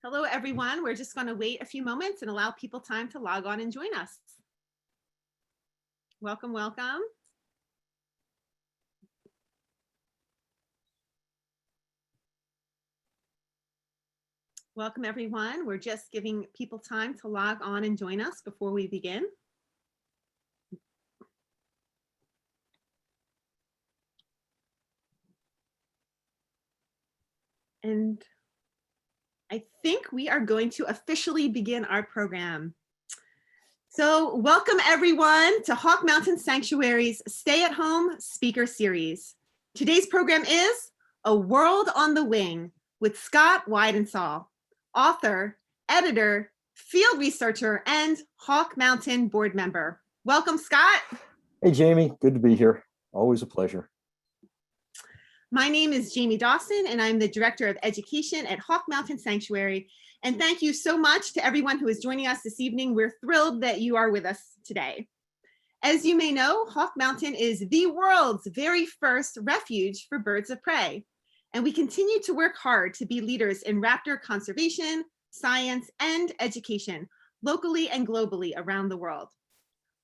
Hello, everyone. We're just going to wait a few moments and allow people time to log on and join us. Welcome, welcome. Welcome, everyone. We're just giving people time to log on and join us before we begin. And I think we are going to officially begin our program. So welcome everyone to Hawk Mountain Sanctuary's Stay at Home Speaker Series. Today's program is A World on the Wing with Scott Weidensaul, author, editor, field researcher, and Hawk Mountain board member. Welcome, Scott. Hey, Jamie, good to be here. Always a pleasure. My name is Jamie Dawson, and I'm the Director of Education at Hawk Mountain Sanctuary. And thank you so much to everyone who is joining us this evening. We're thrilled that you are with us today. As you may know, Hawk Mountain is the world's very first refuge for birds of prey. And we continue to work hard to be leaders in raptor conservation, science, and education, locally and globally around the world.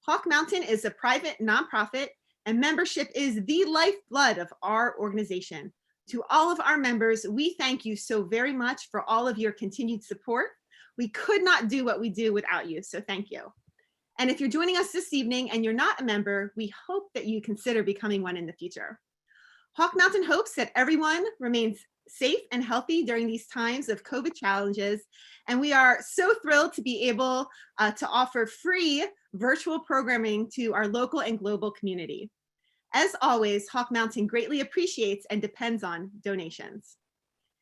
Hawk Mountain is a private nonprofit, and membership is the lifeblood of our organization. To all of our members, we thank you so very much for all of your continued support. We could not do what we do without you, so thank you. And if you're joining us this evening and you're not a member, we hope that you consider becoming one in the future. Hawk Mountain hopes that everyone remains safe and healthy during these times of COVID challenges, and we are so thrilled to be able to offer free virtual programming to our local and global community. As always, Hawk Mountain greatly appreciates and depends on donations.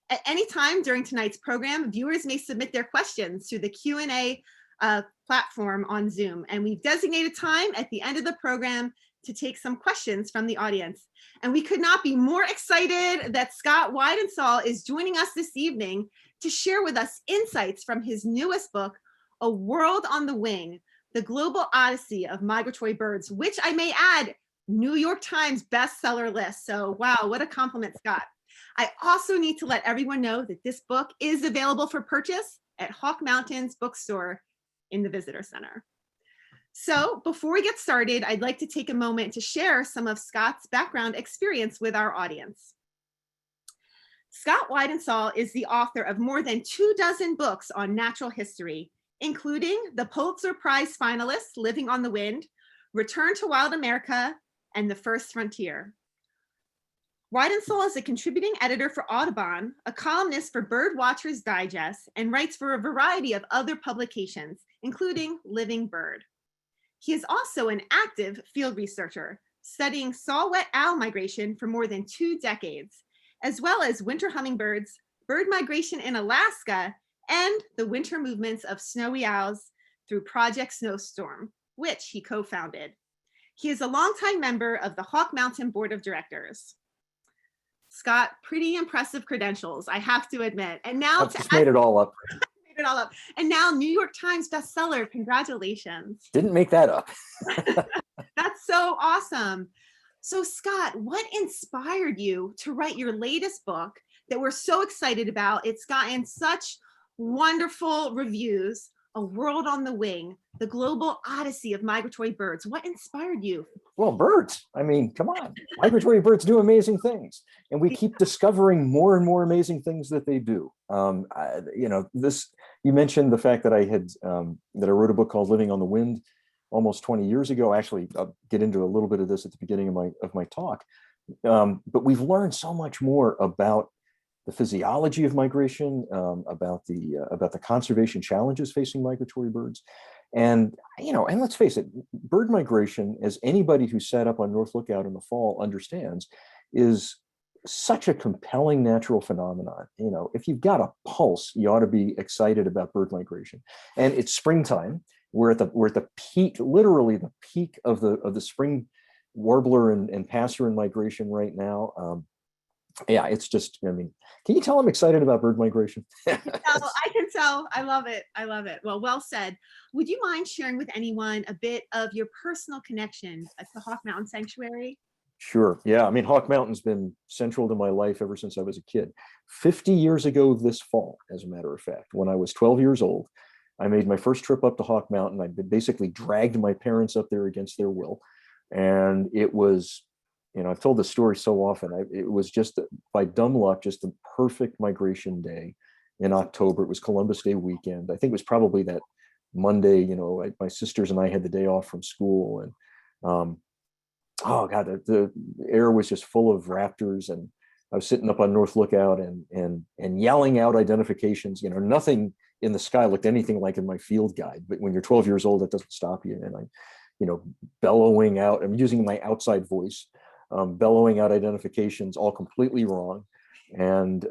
At any time during tonight's program, viewers may submit their questions through the Q&A platform on Zoom, and we've designated time at the end of the program to take some questions from the audience. And we could not be more excited that Scott Weidensaul is joining us this evening to share with us insights from his newest book, A World on the Wing, The Global Odyssey of Migratory Birds, which I may add, New York Times bestseller list. So wow, what a compliment, Scott. I also need to let everyone know that this book is available for purchase at Hawk Mountain's bookstore in the Visitor Center. So before we get started, I'd like to take a moment to share some of Scott's background experience with our audience. Scott Weidensaul is the author of more than 24 books on natural history, including the Pulitzer Prize finalists Living on the Wind, Return to Wild America, and The First Frontier. Weidensaul is a contributing editor for Audubon, a columnist for Birdwatchers Digest, and writes for a variety of other publications, including Living Bird. He is also an active field researcher, studying saw-whet owl migration for more than 2 decades, as well as winter hummingbirds, bird migration in Alaska, and the winter movements of snowy owls through Project Snowstorm, which he co-founded. He is a longtime member of the Hawk Mountain Board of Directors. Scott, pretty impressive credentials, I have to admit. And now I've just made it all up. Made it all up. And now New York Times bestseller, congratulations. Didn't make that up. That's so awesome. So Scott, what inspired you to write your latest book that we're so excited about? It's gotten such wonderful reviews, A World on the Wing, The Global Odyssey of Migratory Birds. What inspired you? Well, birds. I mean, come on. Migratory birds do amazing things, and we keep discovering more and more amazing things that they do. You mentioned the fact that I wrote a book called Living on the Wind almost 20 years ago. Actually, I'll get into a little bit of this at the beginning of my talk. But we've learned so much more about the physiology of migration, about the conservation challenges facing migratory birds. And let's face it, bird migration, as anybody who sat up on North Lookout in the fall understands, is such a compelling natural phenomenon. If you've got a pulse, you ought to be excited about bird migration. And it's springtime. We're at the peak, literally the peak of the spring warbler and passerine migration right now. Yeah, it's just, can you tell I'm excited about bird migration? I can tell. I love it. I love it. Well said. Would you mind sharing with anyone a bit of your personal connection to Hawk Mountain Sanctuary? Sure. Yeah. I mean, Hawk Mountain's been central to my life ever since I was a kid. 50 years ago this fall, as a matter of fact, when I was 12 years old, I made my first trip up to Hawk Mountain. I basically dragged my parents up there against their will. And it was, I've told this story so often. It was just, by dumb luck, just the perfect migration day in October. It was Columbus Day weekend. I think it was probably that Monday, my sisters and I had the day off from school. And oh God, the air was just full of raptors, and I was sitting up on North Lookout and yelling out identifications. Nothing in the sky looked anything like in my field guide, but when you're 12 years old, it doesn't stop you. And bellowing out, I'm using my outside voice, bellowing out identifications, all completely wrong. And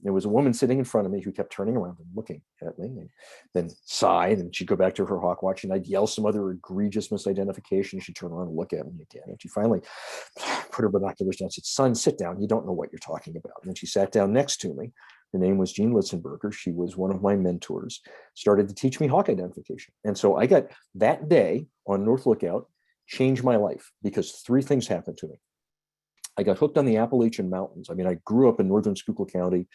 there was a woman sitting in front of me who kept turning around and looking at me, and then sighed, and she'd go back to her hawk watch, and I'd yell some other egregious misidentification. She'd turn around and look at me again, and she finally put her binoculars down and said, "Son, sit down. You don't know what you're talking about." And then she sat down next to me. Her name was Jean Litzenberger. She was one of my mentors, started to teach me hawk identification. And so I got that day on North Lookout, changed my life, because three things happened to me. I got hooked on the Appalachian Mountains. I mean, I grew up in northern Schuylkill County,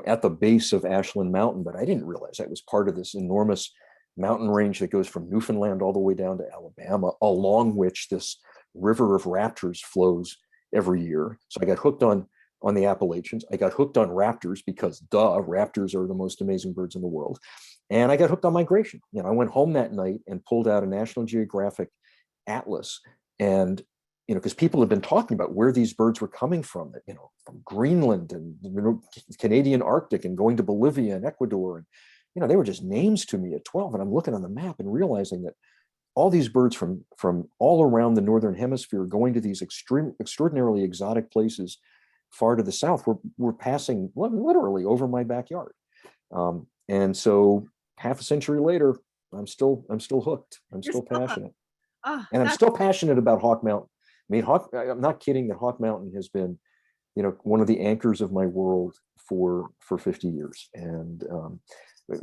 at the base of Ashland Mountain, but I didn't realize I was part of this enormous mountain range that goes from Newfoundland all the way down to Alabama, along which this river of raptors flows every year. So I got hooked on the Appalachians. I got hooked on raptors because, duh, raptors are the most amazing birds in the world. And I got hooked on migration. I went home that night and pulled out a National Geographic atlas, and because people have been talking about where these birds were coming from, from Greenland and Canadian Arctic and going to Bolivia and Ecuador. And, they were just names to me at 12. And I'm looking on the map and realizing that all these birds from all around the Northern Hemisphere going to these extraordinarily exotic places far to the south were passing literally over my backyard. And so half a century later, I'm still hooked. I'm still passionate. And I'm still passionate about Hawk Mountain. I mean, I'm not kidding that Hawk Mountain has been, one of the anchors of my world for 50 years. And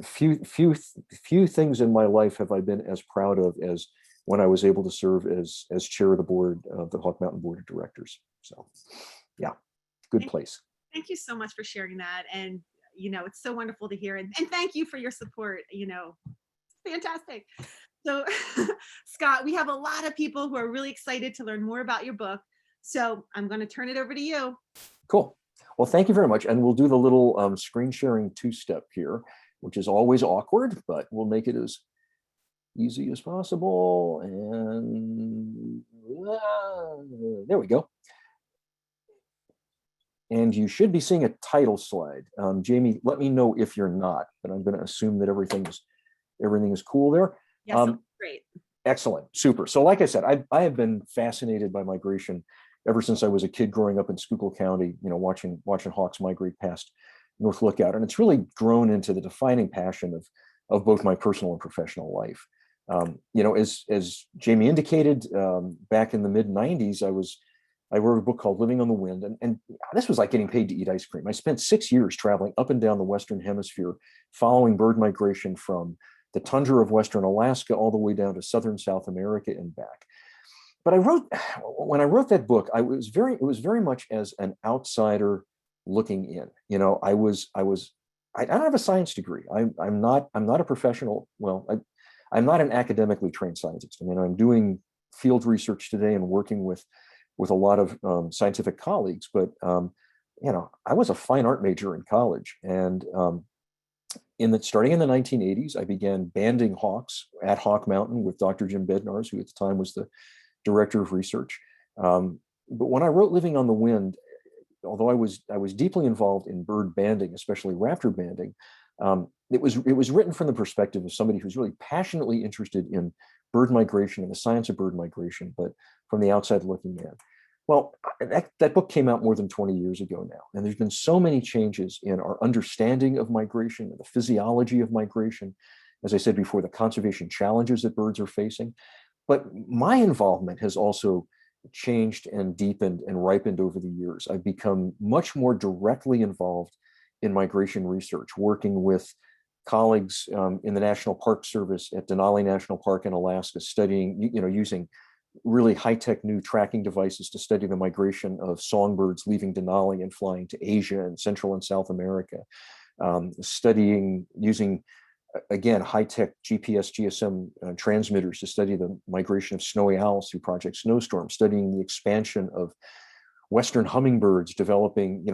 few things in my life have I been as proud of as when I was able to serve as chair of the board of the Hawk Mountain Board of Directors. So, yeah, good place. Thank you so much for sharing that. And, it's so wonderful to hear. And thank you for your support. Fantastic. So, Scott, we have a lot of people who are really excited to learn more about your book. So I'm going to turn it over to you. Cool. Well, thank you very much. And we'll do the little screen sharing two-step here, which is always awkward, but we'll make it as easy as possible. And there we go. And you should be seeing a title slide. Jamie, let me know if you're not, but I'm going to assume that everything is cool there. Yes, great. Excellent. Super. So like I said, I have been fascinated by migration ever since I was a kid growing up in Schuylkill County, watching hawks migrate past North Lookout. And it's really grown into the defining passion of both my personal and professional life. As Jamie indicated, back in the mid 90s, I wrote a book called Living on the Wind. And this was like getting paid to eat ice cream. I spent 6 years traveling up and down the Western Hemisphere, following bird migration from the tundra of Western Alaska all the way down to Southern South America and back. But when I wrote that book, it was very much as an outsider looking in. I don't have a science degree. I'm not a professional. Well, I'm not an academically trained scientist. I mean, I'm doing field research today and working with a lot of scientific colleagues, but I was a fine art major in college, and starting in the 1980s, I began banding hawks at Hawk Mountain with Dr. Jim Bednarz, who at the time was the director of research. But when I wrote Living on the Wind, although I was deeply involved in bird banding, especially raptor banding, it was written from the perspective of somebody who's really passionately interested in bird migration and the science of bird migration, but from the outside looking in. Well, that book came out more than 20 years ago now, and there's been so many changes in our understanding of migration and the physiology of migration. As I said before, the conservation challenges that birds are facing. But my involvement has also changed and deepened and ripened over the years. I've become much more directly involved in migration research, working with colleagues in the National Park Service at Denali National Park in Alaska, studying, using really high-tech new tracking devices to study the migration of songbirds leaving Denali and flying to Asia and Central and South America, studying using, again, high-tech GPS, GSM transmitters to study the migration of snowy owls through Project Snowstorm, studying the expansion of Western hummingbirds developing,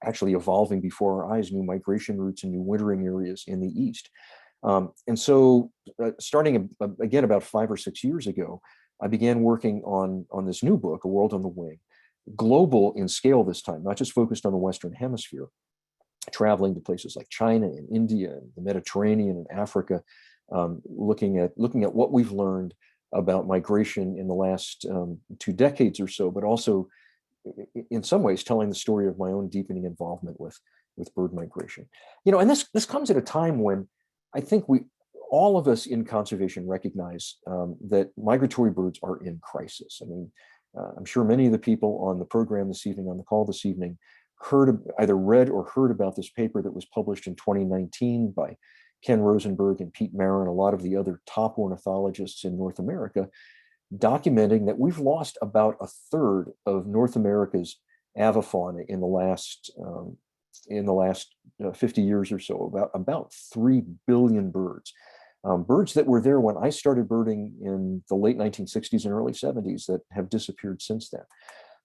actually evolving before our eyes, new migration routes and new wintering areas in the East. And so starting again about 5 or 6 years ago, I began working on this new book, A World on the Wing, global in scale this time, not just focused on the Western Hemisphere, traveling to places like China and India and the Mediterranean and Africa, looking at what we've learned about migration in the last 2 decades or so, but also in some ways telling the story of my own deepening involvement with bird migration. And this comes at a time when I think all of us in conservation recognize that migratory birds are in crisis. I mean, I'm sure many of the people on the program this evening, on the call this evening, either read or heard about this paper that was published in 2019 by Ken Rosenberg and Pete Marin, a lot of the other top ornithologists in North America, documenting that we've lost about a third of North America's avifauna in the last 50 years or so, about 3 billion birds. Birds that were there when I started birding in the late 1960s and early 70s that have disappeared since then.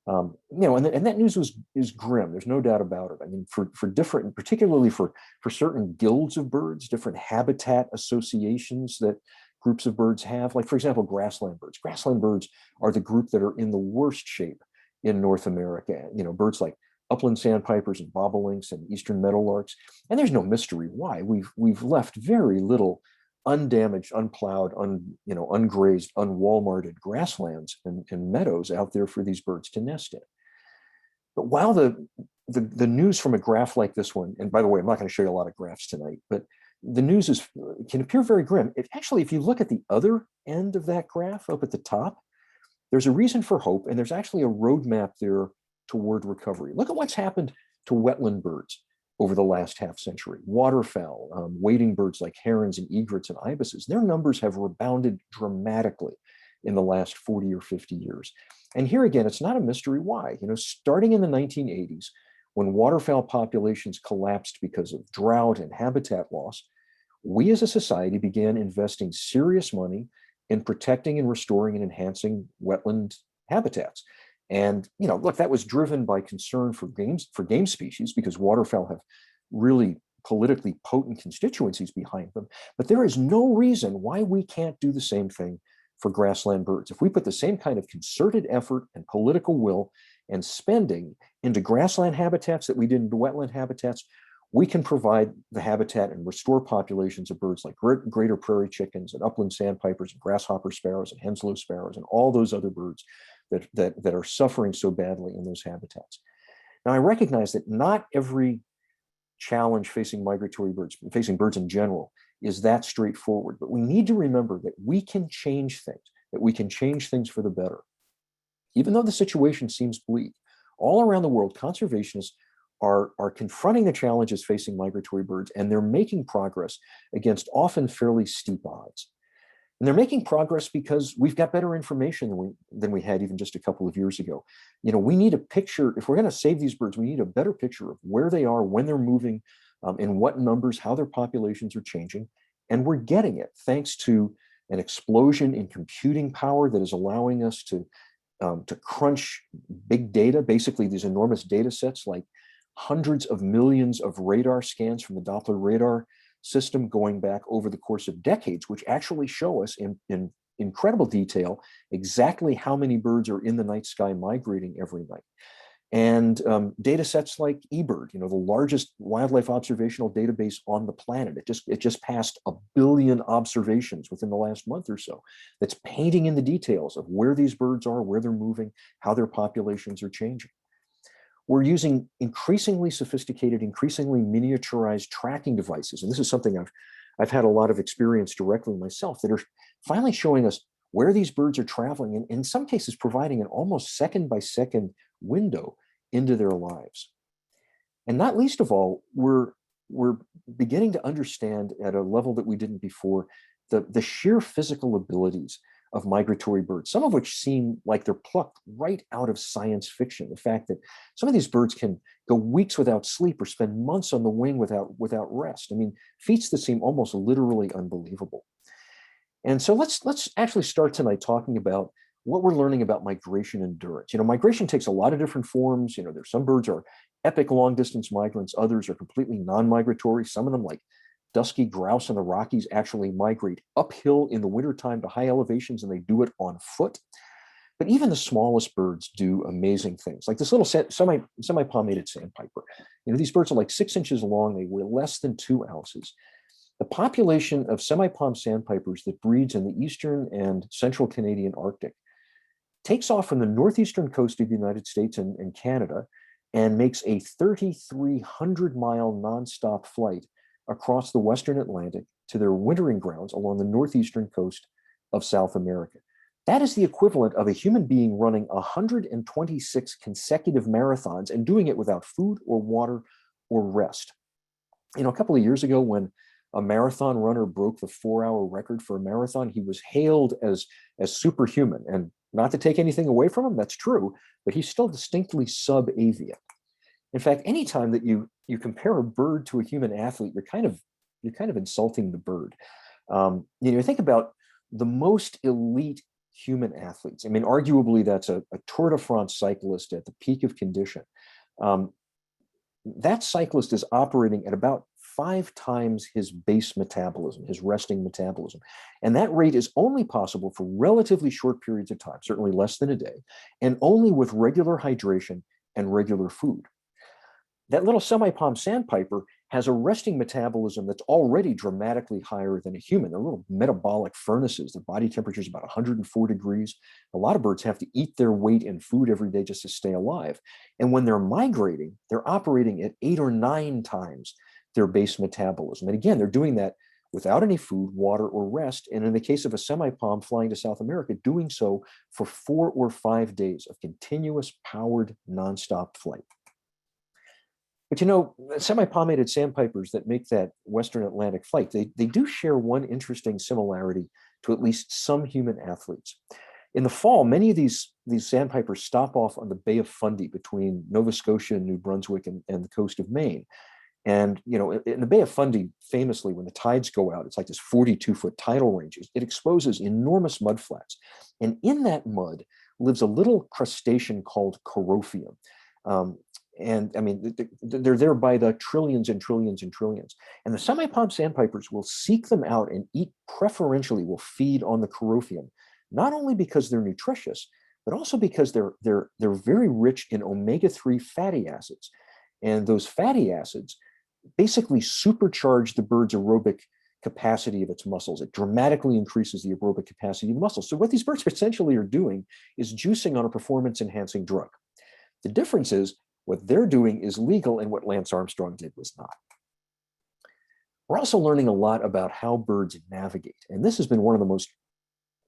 And that news is grim. There's no doubt about it. I mean, for different, particularly for certain guilds of birds, different habitat associations that groups of birds have, like, for example, grassland birds. Grassland birds are the group that are in the worst shape in North America. Birds like upland sandpipers and bobolinks and eastern meadowlarks. And there's no mystery why. We've left very little undamaged, unplowed, ungrazed, unwalmarted grasslands and meadows out there for these birds to nest in. But while the news from a graph like this one, and by the way, I'm not going to show you a lot of graphs tonight, but the news can appear very grim. Actually, if you look at the other end of that graph up at the top, there's a reason for hope, and there's actually a roadmap there toward recovery. Look at what's happened to wetland birds over the last half century. Waterfowl, wading birds like herons and egrets and ibises, their numbers have rebounded dramatically in the last 40 or 50 years. And here again, it's not a mystery why. Starting in the 1980s, when waterfowl populations collapsed because of drought and habitat loss, we as a society began investing serious money in protecting and restoring and enhancing wetland habitats. And look, that was driven by concern for game species, because waterfowl have really politically potent constituencies behind them. But there is no reason why we can't do the same thing for grassland birds. If we put the same kind of concerted effort and political will and spending into grassland habitats that we did into wetland habitats, we can provide the habitat and restore populations of birds like greater prairie chickens and upland sandpipers and grasshopper sparrows and henslow sparrows and all those other birds that are suffering so badly in those habitats. Now, I recognize that not every challenge facing migratory birds, facing birds in general, is that straightforward, but we need to remember that we can change things for the better. Even though the situation seems bleak, all around the world, conservationists are confronting the challenges facing migratory birds, and they're making progress against often fairly steep odds. And they're making progress because we've got better information than we had even just a couple of years ago. We need a picture. If we're going to save these birds, we need a better picture of where they are, when they're moving, in what numbers, how their populations are changing. And we're getting it thanks to an explosion in computing power that is allowing us to crunch big data, basically these enormous data sets, like hundreds of millions of radar scans from the Doppler radar system going back over the course of decades, which actually show us in incredible detail exactly how many birds are in the night sky migrating every night. And data sets like eBird, the largest wildlife observational database on the planet. It just passed 1 billion observations within the last month or so. That's painting in the details of where these birds are, where they're moving, how their populations are changing. We're using increasingly sophisticated, increasingly miniaturized tracking devices. And this is something I've had a lot of experience directly myself, that are finally showing us where these birds are traveling, and in some cases providing an almost second by second window into their lives. And not least of all, we're beginning to understand at a level that we didn't before, the sheer physical abilities of migratory birds, some of which seem like they're plucked right out of science fiction. The fact that some of these birds can go weeks without sleep or spend months on the wing without rest. I mean, feats that seem almost literally unbelievable. And so let's actually start tonight talking about what we're learning about migration endurance. Migration takes a lot of different forms. There's some birds are epic long distance migrants, others are completely non-migratory. Some of them, like dusky grouse in the Rockies, actually migrate uphill in the wintertime to high elevations, and they do it on foot. But even the smallest birds do amazing things, like this little semi-palmated sandpiper. These birds are like 6 inches long. They weigh less than 2 ounces. The population of semi-palm sandpipers that breeds in the eastern and central Canadian Arctic takes off from the northeastern coast of the United States and Canada and makes a 3,300-mile nonstop flight across the Western Atlantic to their wintering grounds along the northeastern coast of South America. That is the equivalent of a human being running 126 consecutive marathons and doing it without food or water or rest. A couple of years ago, when a marathon runner broke the 4-hour record for a marathon, he was hailed as superhuman. And not to take anything away from him, that's true, but he's still distinctly sub-avian. In fact, anytime that you compare a bird to a human athlete, you're kind of insulting the bird. Think about the most elite human athletes. I mean, arguably that's a Tour de France cyclist at the peak of condition. That cyclist is operating at about 5 times his base metabolism, his resting metabolism. And that rate is only possible for relatively short periods of time, certainly less than a day, and only with regular hydration and regular food. That little semi-palm sandpiper has a resting metabolism that's already dramatically higher than a human. They're little metabolic furnaces. Their body temperature is about 104 degrees. A lot of birds have to eat their weight in food every day just to stay alive. And when they're migrating, they're operating at 8 or 9 times their base metabolism. And again, they're doing that without any food, water, or rest. And in the case of a semi-palm flying to South America, doing so for 4 or 5 days of continuous powered nonstop flight. But semi-palmated sandpipers that make that Western Atlantic flight, they do share one interesting similarity to at least some human athletes. In the fall, many of these sandpipers stop off on the Bay of Fundy between Nova Scotia and New Brunswick and the coast of Maine. And, in the Bay of Fundy, famously, when the tides go out, it's like this 42-foot tidal range. It exposes enormous mud flats. And in that mud lives a little crustacean called Corophium. And I mean, they're there by the trillions and trillions and trillions. And the semi-palm sandpipers will seek them out and will feed on the Corophium, not only because they're nutritious, but also because they're very rich in omega-3 fatty acids. And those fatty acids basically supercharge the bird's aerobic capacity of its muscles. It dramatically increases the aerobic capacity of the muscles. So what these birds essentially are doing is juicing on a performance-enhancing drug. The difference is what they're doing is legal, and what Lance Armstrong did was not. We're also learning a lot about how birds navigate. And this has been one of the most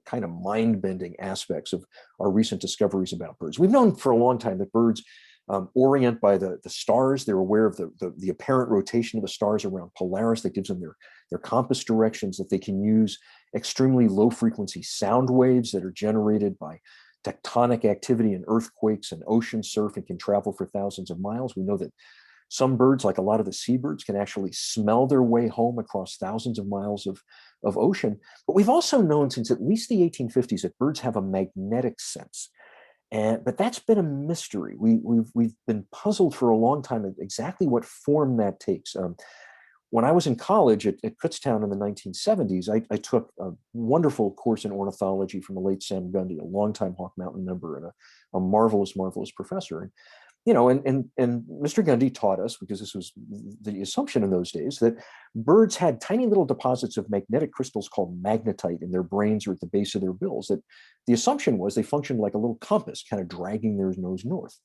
kind of mind-bending aspects of our recent discoveries about birds. We've known for a long time that birds orient by the stars. They're aware of the apparent rotation of the stars around Polaris that gives them their compass directions, that they can use extremely low-frequency sound waves that are generated by tectonic activity and earthquakes and ocean surf, and can travel for thousands of miles. We know that some birds, like a lot of the seabirds, can actually smell their way home across thousands of miles of ocean. But we've also known since at least the 1850s that birds have a magnetic sense. But that's been a mystery. We've been puzzled for a long time at exactly what form that takes. When I was in college at Kutztown in the 1970s, I took a wonderful course in ornithology from the late Sam Gundy, a longtime Hawk Mountain member and a marvelous, marvelous professor. And Mr. Gundy taught us, because this was the assumption in those days, that birds had tiny little deposits of magnetic crystals called magnetite in their brains or at the base of their bills. That the assumption was they functioned like a little compass, kind of dragging their nose north.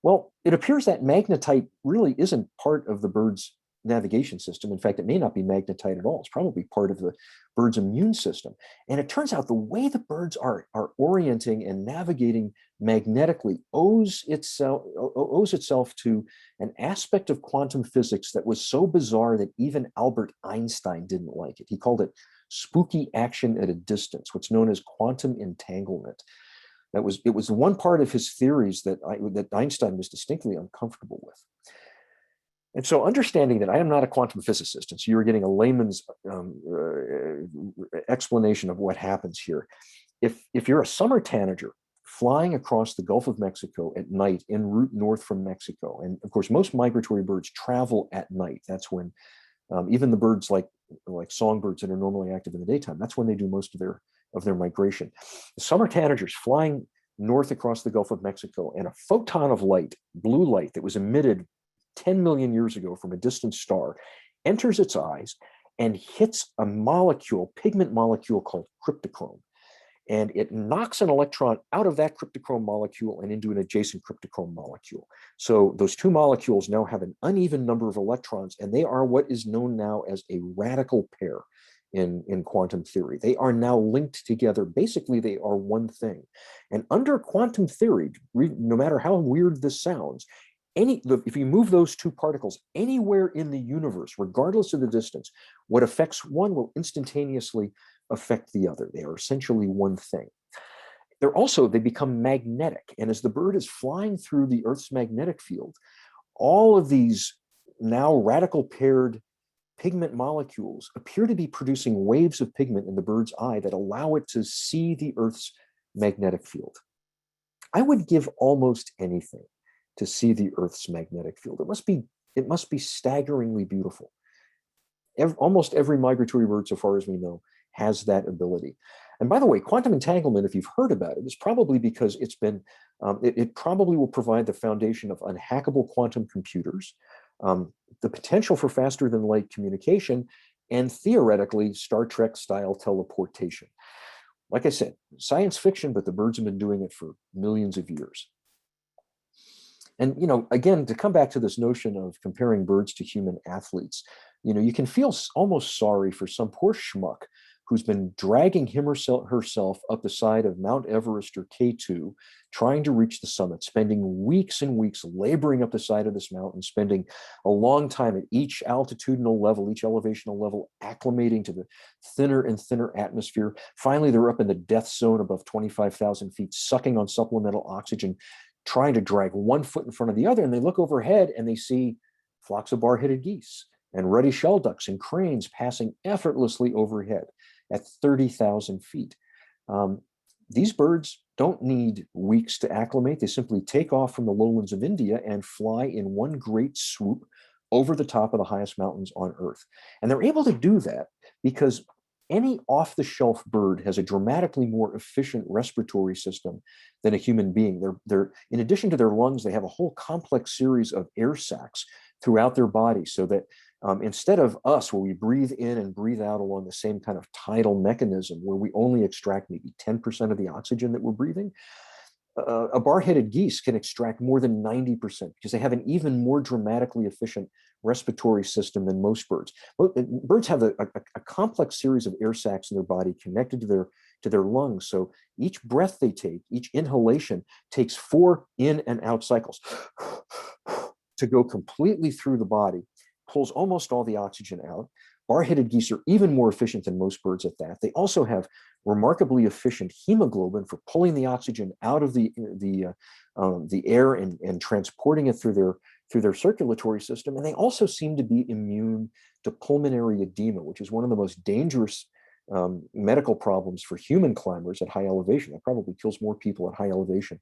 Well, it appears that magnetite really isn't part of the bird's navigation system. In fact, it may not be magnetite at all. It's probably part of the bird's immune system. And it turns out the way the birds are orienting and navigating magnetically owes itself to an aspect of quantum physics that was so bizarre that even Albert Einstein didn't like it. He called it spooky action at a distance, what's known as quantum entanglement. It was one part of his theories that Einstein was distinctly uncomfortable with. And so understanding that I am not a quantum physicist, and so you're getting a layman's explanation of what happens here. If you're a summer tanager flying across the Gulf of Mexico at night en route north from Mexico, and of course, most migratory birds travel at night. That's when even the birds like songbirds that are normally active in the daytime, that's when they do most of their migration. The summer tanagers flying north across the Gulf of Mexico, and a photon of light, blue light that was emitted 10 million years ago from a distant star, enters its eyes and hits a molecule, pigment molecule called cryptochrome. And it knocks an electron out of that cryptochrome molecule and into an adjacent cryptochrome molecule. So those two molecules now have an uneven number of electrons, and they are what is known now as a radical pair in quantum theory. They are now linked together. Basically, they are one thing. And under quantum theory, no matter how weird this sounds, if you move those two particles anywhere in the universe, regardless of the distance, what affects one will instantaneously affect the other. They are essentially one thing. They become magnetic. And as the bird is flying through the Earth's magnetic field, all of these now radical paired pigment molecules appear to be producing waves of pigment in the bird's eye that allow it to see the Earth's magnetic field. I would give almost anything to see the Earth's magnetic field. It must be staggeringly beautiful. Almost every migratory bird, so far as we know, has that ability. And by the way, quantum entanglement, if you've heard about it, is probably because it probably will provide the foundation of unhackable quantum computers, the potential for faster than light communication, and theoretically Star Trek style teleportation. Like I said, science fiction, but the birds have been doing it for millions of years. And, again, to come back to this notion of comparing birds to human athletes, you can feel almost sorry for some poor schmuck who's been dragging him or herself up the side of Mount Everest or K2, trying to reach the summit, spending weeks and weeks laboring up the side of this mountain, spending a long time at each altitudinal level, each elevational level, acclimating to the thinner and thinner atmosphere. Finally, they're up in the death zone above 25,000 feet, sucking on supplemental oxygen, trying to drag one foot in front of the other. And they look overhead and they see flocks of bar-headed geese and ruddy shell ducks and cranes passing effortlessly overhead at 30,000 feet. These birds don't need weeks to acclimate. They simply take off from the lowlands of India and fly in one great swoop over the top of the highest mountains on Earth. And they're able to do that because any off-the-shelf bird has a dramatically more efficient respiratory system than a human being. They're in addition to their lungs, they have a whole complex series of air sacs throughout their body, so that instead of us, where we breathe in and breathe out along the same kind of tidal mechanism, where we only extract maybe 10% of the oxygen that we're breathing, a bar-headed geese can extract more than 90% because they have an even more dramatically efficient respiratory system than most birds. Birds have a complex series of air sacs in their body connected to their lungs. So each breath they take, each inhalation takes 4 in and out cycles to go completely through the body, pulls almost all the oxygen out. Bar-headed geese are even more efficient than most birds at that. They also have remarkably efficient hemoglobin for pulling the oxygen out of the air and transporting it through their circulatory system. And they also seem to be immune to pulmonary edema, which is one of the most dangerous medical problems for human climbers at high elevation. That probably kills more people at high elevation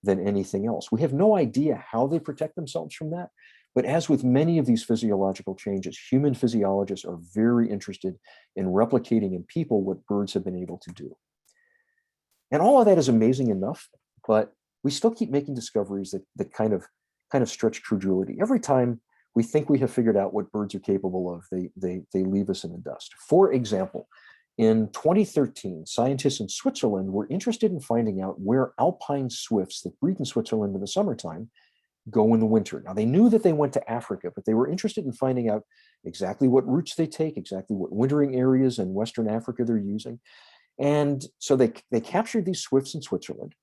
than anything else. We have no idea how they protect themselves from that. But as with many of these physiological changes, human physiologists are very interested in replicating in people what birds have been able to do. And all of that is amazing enough, but we still keep making discoveries that kind of stretch credulity. Every time we think we have figured out what birds are capable of, they leave us in the dust. For example, in 2013, scientists in Switzerland were interested in finding out where alpine swifts that breed in Switzerland in the summertime go in the winter. Now, they knew that they went to Africa, but they were interested in finding out exactly what routes they take, exactly what wintering areas in Western Africa they're using. And so they captured these swifts in Switzerland,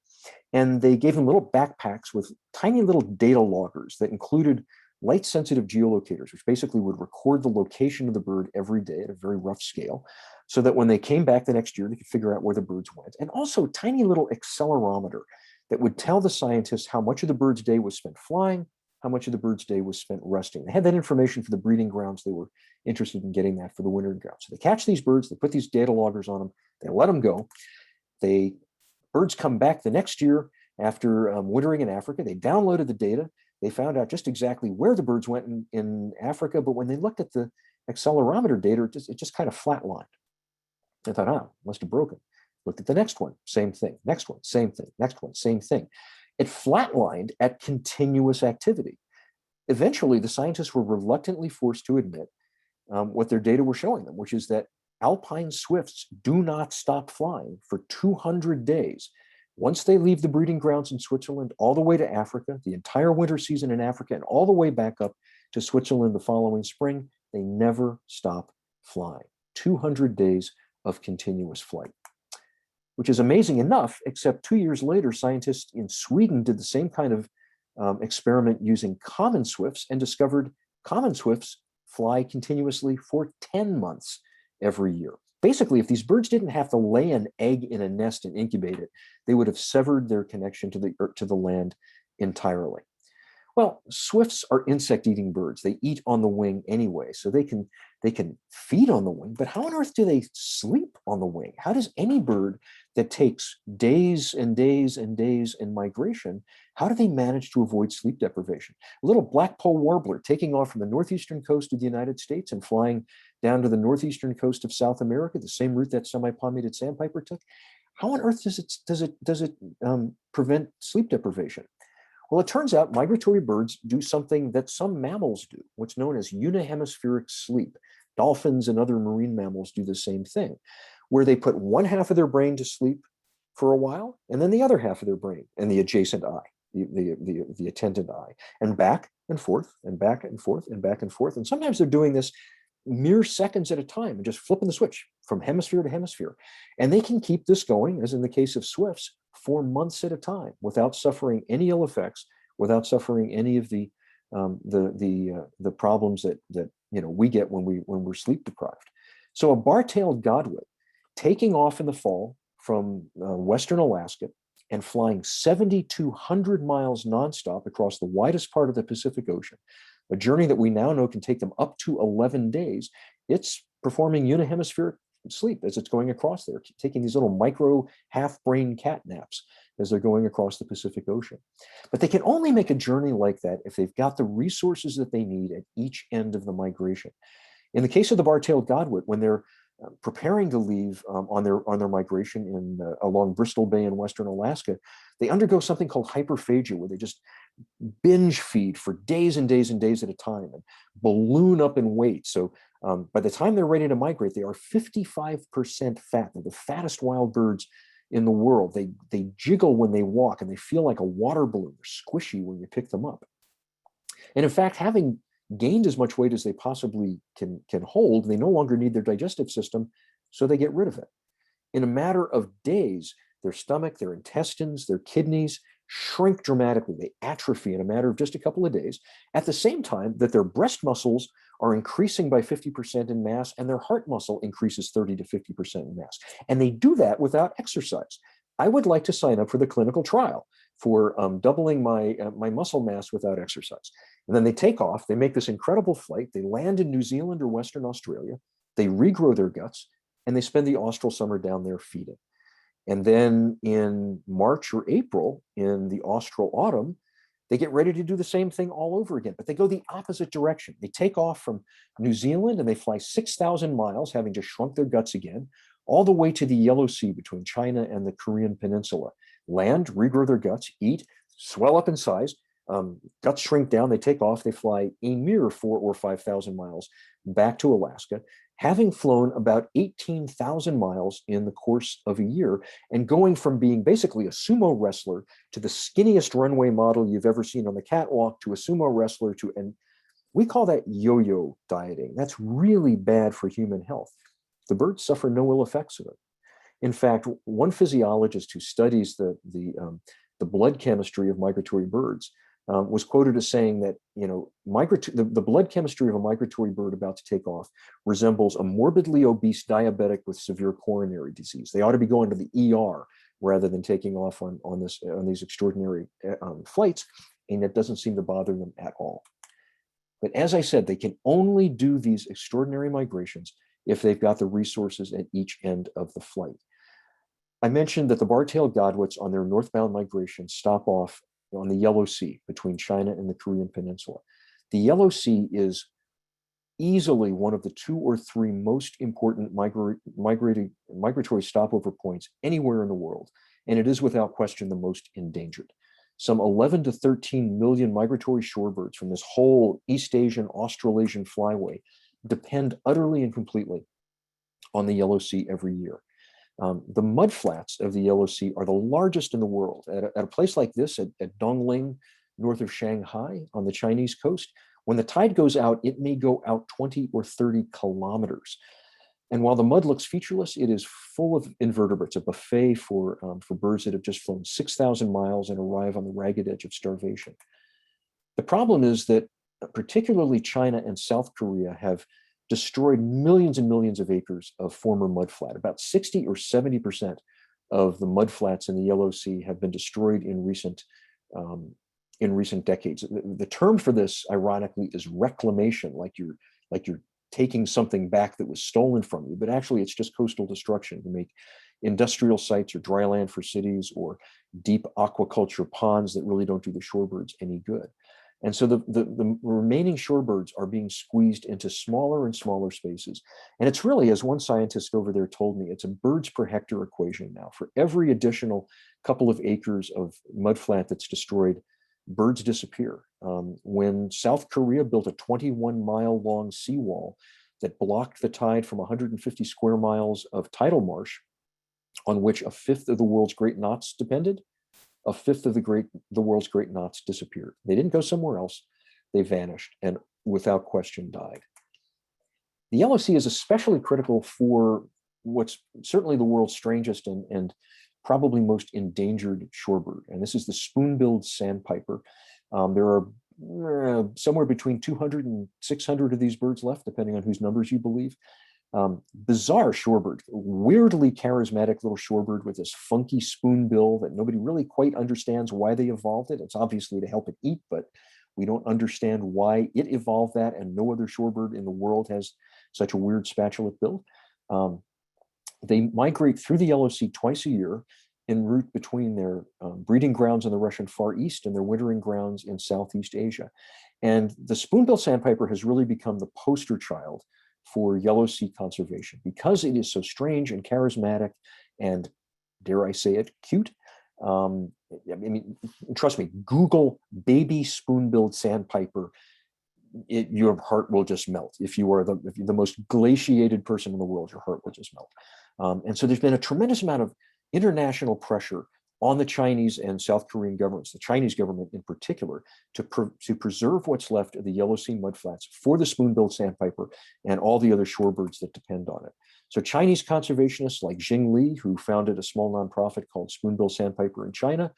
and they gave them little backpacks with tiny little data loggers that included light-sensitive geolocators, which basically would record the location of the bird every day at a very rough scale. so that when they came back the next year, they could figure out where the birds went. And also tiny little accelerometer that would tell the scientists how much of the bird's day was spent flying, how much of the bird's day was spent resting. They had that information for the breeding grounds. They were interested in getting that for the wintering grounds. So they catch these birds, they put these data loggers on them, they let them go. Birds come back the next year after wintering in Africa. They downloaded the data. They found out just exactly where the birds went in Africa. But when they looked at the accelerometer data, it just kind of flatlined. I thought, must have broken. Looked at the next one, same thing. Next one, same thing. Next one, same thing. It flatlined at continuous activity. Eventually, the scientists were reluctantly forced to admit what their data were showing them, which is that alpine swifts do not stop flying for 200 days. Once they leave the breeding grounds in Switzerland, all the way to Africa, the entire winter season in Africa, and all the way back up to Switzerland the following spring, they never stop flying. 200 days of continuous flight, which is amazing enough, except 2 years later, scientists in Sweden did the same kind of experiment using common swifts and discovered common swifts fly continuously for 10 months every year. Basically, if these birds didn't have to lay an egg in a nest and incubate it, they would have severed their connection to the land entirely. Well, swifts are insect-eating birds. They eat on the wing anyway, so they can feed on the wing, but how on earth do they sleep on the wing? How does any bird that takes days and days and days in migration, how do they manage to avoid sleep deprivation? A little blackpoll warbler taking off from the northeastern coast of the United States and flying down to the northeastern coast of South America, the same route that semi-palmated sandpiper took. How on earth does it prevent sleep deprivation? Well, it turns out migratory birds do something that some mammals do, what's known as unihemispheric sleep. Dolphins and other marine mammals do the same thing, where they put one half of their brain to sleep for a while, and then the other half of their brain and the adjacent eye, the attendant eye, and back and forth and back and forth and back and forth. And sometimes they're doing this mere seconds at a time and just flipping the switch from hemisphere to hemisphere. And they can keep this going, as in the case of swifts, for months at a time without suffering any ill effects, without suffering any of the problems that we get when we're sleep deprived. So a bar-tailed godwit taking off in the fall from Western Alaska and flying 7,200 miles nonstop across the widest part of the Pacific Ocean, a journey that we now know can take them up to 11 days. It's performing unihemispheric sleep as it's going across there, taking these little micro half-brain cat naps as they're going across the Pacific Ocean. But they can only make a journey like that if they've got the resources that they need at each end of the migration. In the case of the bar-tailed godwit, when they're preparing to leave on their migration along Bristol Bay in Western Alaska, they undergo something called hyperphagia, where they just binge feed for days and days and days at a time and balloon up in weight. So by the time they're ready to migrate, they are 55% fat. They're the fattest wild birds in the world. They jiggle when they walk and they feel like a water balloon. They're squishy when you pick them up. And in fact, having gained as much weight as they possibly can hold, they no longer need their digestive system, so they get rid of it. In a matter of days, their stomach, their intestines, their kidneys shrink dramatically. They atrophy in a matter of just a couple of days, at the same time that their breast muscles are increasing by 50% in mass and their heart muscle increases 30 to 50% in mass. And they do that without exercise. I would like to sign up for the clinical trial for doubling my muscle mass without exercise. And then they take off, they make this incredible flight, they land in New Zealand or Western Australia, they regrow their guts, and they spend the austral summer down there feeding. And then in March or April, in the austral autumn, they get ready to do the same thing all over again, but they go the opposite direction. They take off from New Zealand and they fly 6,000 miles, having just shrunk their guts again, all the way to the Yellow Sea between China and the Korean Peninsula. Land, regrow their guts, eat, swell up in size, guts shrink down, they take off, they fly a mere 4,000 or 5,000 miles back to Alaska, having flown about 18,000 miles in the course of a year, and going from being basically a sumo wrestler to the skinniest runway model you've ever seen on the catwalk to a sumo wrestler and we call that yo-yo dieting. That's really bad for human health. The birds suffer no ill effects of it. In fact, one physiologist who studies the blood chemistry of migratory birds was quoted as saying that, the blood chemistry of a migratory bird about to take off resembles a morbidly obese diabetic with severe coronary disease. They ought to be going to the ER rather than taking off on these extraordinary flights, and it doesn't seem to bother them at all. But as I said, they can only do these extraordinary migrations if they've got the resources at each end of the flight. I mentioned that the bar-tailed godwits on their northbound migration stop off on the Yellow Sea between China and the Korean Peninsula. The Yellow Sea is easily one of the 2 or 3 most important migratory stopover points anywhere in the world, and it is without question the most endangered. Some 11 to 13 million migratory shorebirds from this whole East Asian, Australasian flyway depend utterly and completely on the Yellow Sea every year. The mudflats of the Yellow Sea are the largest in the world. At a place like this, at Dongling, north of Shanghai on the Chinese coast, when the tide goes out, it may go out 20 or 30 kilometers. And while the mud looks featureless, it is full of invertebrates, a buffet for birds that have just flown 6,000 miles and arrive on the ragged edge of starvation. The problem is that particularly China and South Korea have destroyed millions and millions of acres of former mudflat. About 60 or 70% of the mudflats in the Yellow Sea have been destroyed in recent decades. The term for this, ironically, is reclamation, like you're taking something back that was stolen from you, but actually it's just coastal destruction to make industrial sites or dry land for cities or deep aquaculture ponds that really don't do the shorebirds any good. And so the remaining shorebirds are being squeezed into smaller and smaller spaces. And it's really, as one scientist over there told me, it's a birds per hectare equation now. For every additional couple of acres of mudflat that's destroyed, birds disappear. When South Korea built a 21-mile-long seawall that blocked the tide from 150 square miles of tidal marsh, on which a fifth of the world's great knots depended, a fifth of the world's great knots disappeared. They didn't go somewhere else. They vanished and without question died. The Yellow Sea is especially critical for what's certainly the world's strangest and probably most endangered shorebird. And this is the spoon-billed sandpiper. There are somewhere between 200 and 600 of these birds left, depending on whose numbers you believe. Bizarre shorebird, weirdly charismatic little shorebird with this funky spoon bill that nobody really quite understands why they evolved it. It's obviously to help it eat, but we don't understand why it evolved that, and no other shorebird in the world has such a weird spatulate bill. They migrate through the Yellow Sea twice a year en route between their breeding grounds in the Russian Far East and their wintering grounds in Southeast Asia. And the spoonbill sandpiper has really become the poster child for Yellow Sea conservation because it is so strange and charismatic and, dare I say it, cute. I mean, trust me, Google baby spoon-billed sandpiper. Your heart will just melt. If you are the most glaciated person in the world, your heart will just melt. And so there's been a tremendous amount of international pressure on the Chinese and South Korean governments, the Chinese government in particular, to preserve what's left of the Yellow Sea mudflats for the spoon-billed sandpiper and all the other shorebirds that depend on it. So Chinese conservationists like Jing Li, who founded a small nonprofit called Spoonbill Sandpiper in China,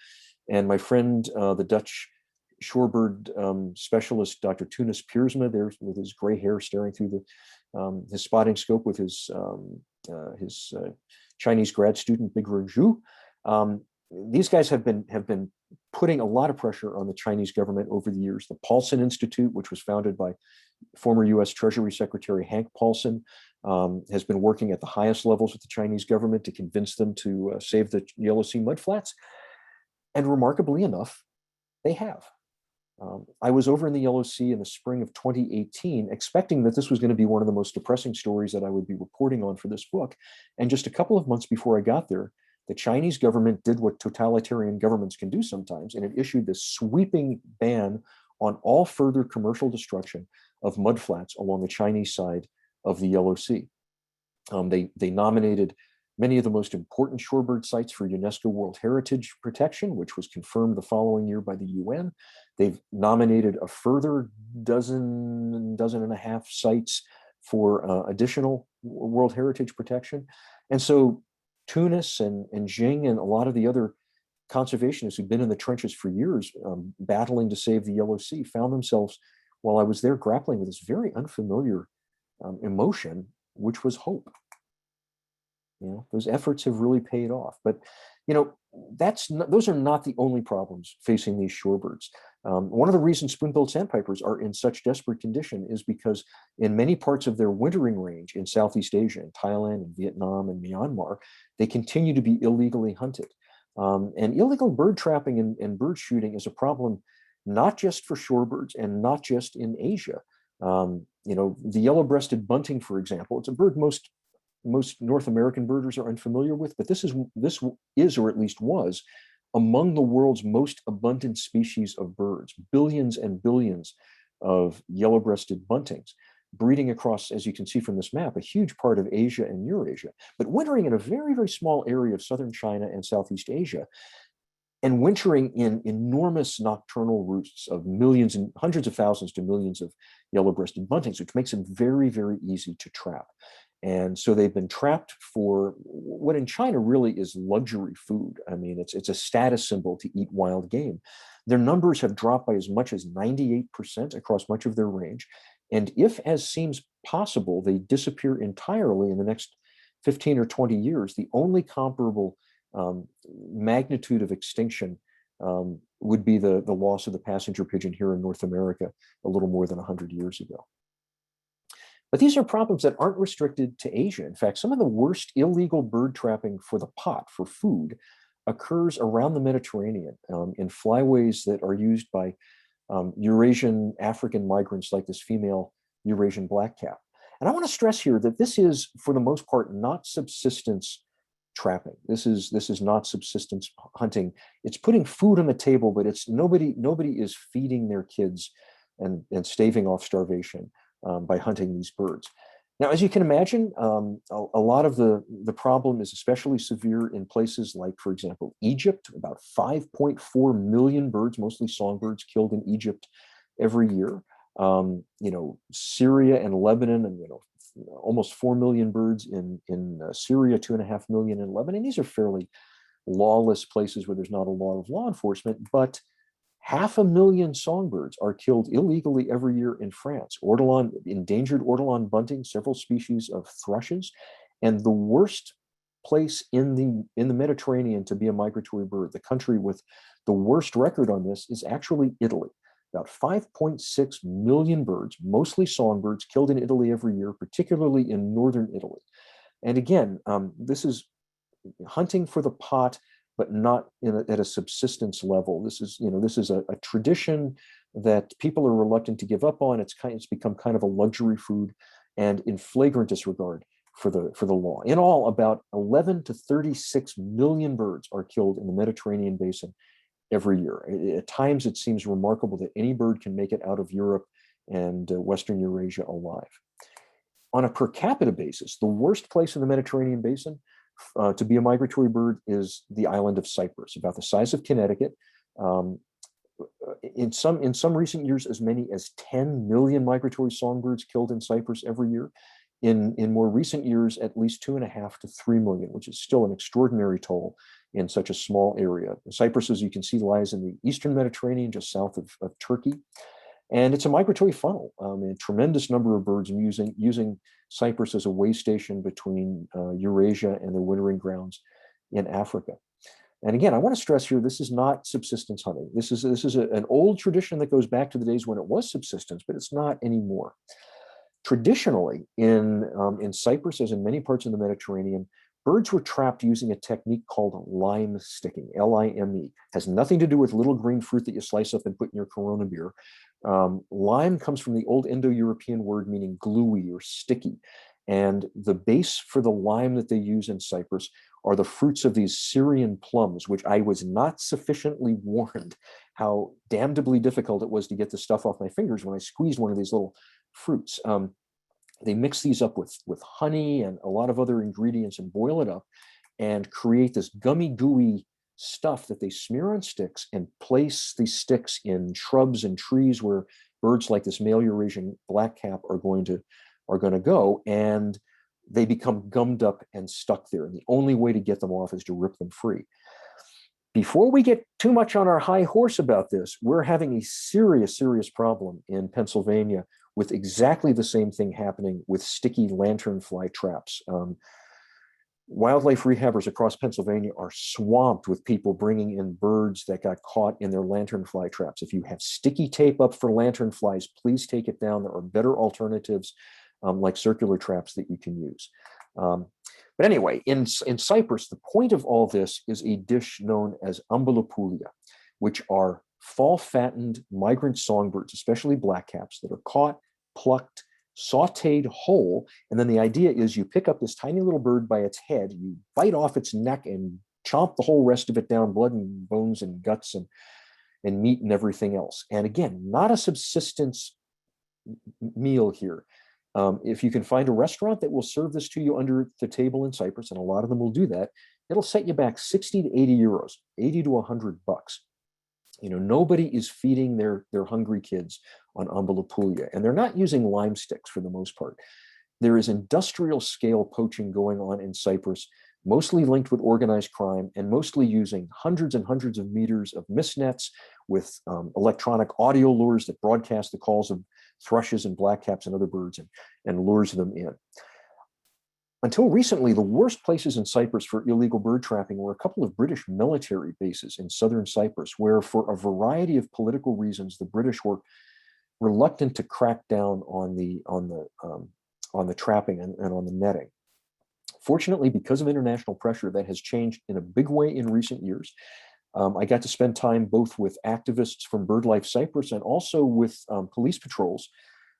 and my friend, the Dutch shorebird specialist, Dr. Tunis Piersma, there with his gray hair staring through his spotting scope with his Chinese grad student, Bigru Zhu. These guys have been putting a lot of pressure on the Chinese government over the years. The Paulson Institute, which was founded by former US Treasury Secretary Hank Paulson, has been working at the highest levels with the Chinese government to convince them to save the Yellow Sea mudflats. And remarkably enough, they have. I was over in the Yellow Sea in the spring of 2018, expecting that this was going to be one of the most depressing stories that I would be reporting on for this book. And just a couple of months before I got there, the Chinese government did what totalitarian governments can do sometimes, and it issued this sweeping ban on all further commercial destruction of mudflats along the Chinese side of the Yellow Sea. They nominated many of the most important shorebird sites for UNESCO World Heritage protection, which was confirmed the following year by the UN. They've nominated a further dozen and a half sites for additional World Heritage protection. And so Tunis and Jing and a lot of the other conservationists who'd been in the trenches for years, battling to save the Yellow Sea, found themselves, while I was there, grappling with this very unfamiliar emotion, which was hope. Those efforts have really paid off. But those are not the only problems facing these shorebirds. One of the reasons spoon-billed sandpipers are in such desperate condition is because in many parts of their wintering range in Southeast Asia, in Thailand and Vietnam and Myanmar, they continue to be illegally hunted. And illegal bird trapping and bird shooting is a problem not just for shorebirds and not just in Asia. The yellow-breasted bunting, for example, it's a bird most North American birders are unfamiliar with, but this is, or at least was, among the world's most abundant species of birds. Billions and billions of yellow-breasted buntings breeding across, as you can see from this map, a huge part of Asia and Eurasia, but wintering in a very, very small area of southern China and Southeast Asia, and wintering in enormous nocturnal roosts of millions and hundreds of thousands to millions of yellow-breasted buntings, which makes them very, very easy to trap. And so they've been trapped for what in China really is luxury food. I mean, it's a status symbol to eat wild game. Their numbers have dropped by as much as 98% across much of their range. And if, as seems possible, they disappear entirely in the next 15 or 20 years, the only comparable magnitude of extinction would be the loss of the passenger pigeon here in North America a little more than 100 years ago. But these are problems that aren't restricted to Asia. In fact, some of the worst illegal bird trapping for the pot, for food, occurs around the Mediterranean in flyways that are used by Eurasian African migrants like this female Eurasian blackcap. And I want to stress here that this is, for the most part, not subsistence trapping. This is not subsistence hunting. It's putting food on the table, but it's nobody is feeding their kids and staving off starvation by hunting these birds. Now, as you can imagine, a lot of the problem is especially severe in places like, for example, Egypt. About 5.4 million birds, mostly songbirds, killed in Egypt every year. Syria and Lebanon, and almost 4 million birds in Syria, 2.5 million in Lebanon. These are fairly lawless places where there's not a lot of law enforcement, but 500,000 songbirds are killed illegally every year in France. Endangered ortolan bunting, several species of thrushes, and the worst place in the Mediterranean to be a migratory bird, the country with the worst record on this, is actually Italy. About 5.6 million birds, mostly songbirds, killed in Italy every year, particularly in northern Italy. And again, this is hunting for the pot, but not at a subsistence level. This is a tradition that people are reluctant to give up on. It's become kind of a luxury food, and in flagrant disregard for the law. In all, about 11 to 36 million birds are killed in the Mediterranean basin every year. At times, it seems remarkable that any bird can make it out of Europe and Western Eurasia alive. On a per capita basis, the worst place in the Mediterranean basin to be a migratory bird is the island of Cyprus, about the size of Connecticut. In some recent years, as many as 10 million migratory songbirds killed in Cyprus every year. In more recent years, at least 2.5 to 3 million, which is still an extraordinary toll in such a small area. Cyprus, as you can see, lies in the eastern Mediterranean, just south of Turkey. And it's a migratory funnel. A tremendous number of birds using Cyprus as a way station between Eurasia and their wintering grounds in Africa. And again, I want to stress here, this is not subsistence hunting. This is an old tradition that goes back to the days when it was subsistence, but it's not anymore. Traditionally, in Cyprus, as in many parts of the Mediterranean, birds were trapped using a technique called lime sticking, L-I-M-E. Has nothing to do with little green fruit that you slice up and put in your Corona beer. Lime comes from the old Indo-European word meaning gluey or sticky. And the base for the lime that they use in Cyprus are the fruits of these Syrian plums, which I was not sufficiently warned how damnably difficult it was to get the stuff off my fingers when I squeezed one of these little fruits. They mix these up with honey and a lot of other ingredients and boil it up and create this gummy gooey stuff that they smear on sticks and place these sticks in shrubs and trees where birds like this male Eurasian blackcap are going to go, and they become gummed up and stuck there. And the only way to get them off is to rip them free. Before we get too much on our high horse about this, we're having a serious, serious problem in Pennsylvania with exactly the same thing happening with sticky lanternfly traps. Wildlife rehabbers across Pennsylvania are swamped with people bringing in birds that got caught in their lanternfly traps. If you have sticky tape up for lanternflies, please take it down. There are better alternatives like circular traps that you can use. But anyway, in Cyprus, the point of all this is a dish known as ambulopoulia, which are fall-fattened migrant songbirds, especially blackcaps, that are caught, plucked, sauteed whole. And then the idea is you pick up this tiny little bird by its head, you bite off its neck and chomp the whole rest of it down, blood and bones and guts and meat and everything else. And again, not a subsistence meal here. If you can find a restaurant that will serve this to you under the table in Cyprus, and a lot of them will do that, it'll set you back 60 to 80 euros, 80 to 100 bucks. You know, nobody is feeding their hungry kids on ambulopoulia, and they're not using lime sticks for the most part. There is industrial scale poaching going on in Cyprus, mostly linked with organized crime and mostly using hundreds and hundreds of meters of mist nets with electronic audio lures that broadcast the calls of thrushes and blackcaps and other birds and lures them in. Until recently, the worst places in Cyprus for illegal bird trapping were a couple of British military bases in southern Cyprus, where for a variety of political reasons, the British were reluctant to crack down on the trapping and on the netting. Fortunately, because of international pressure, that has changed in a big way in recent years. I got to spend time both with activists from BirdLife Cyprus and also with police patrols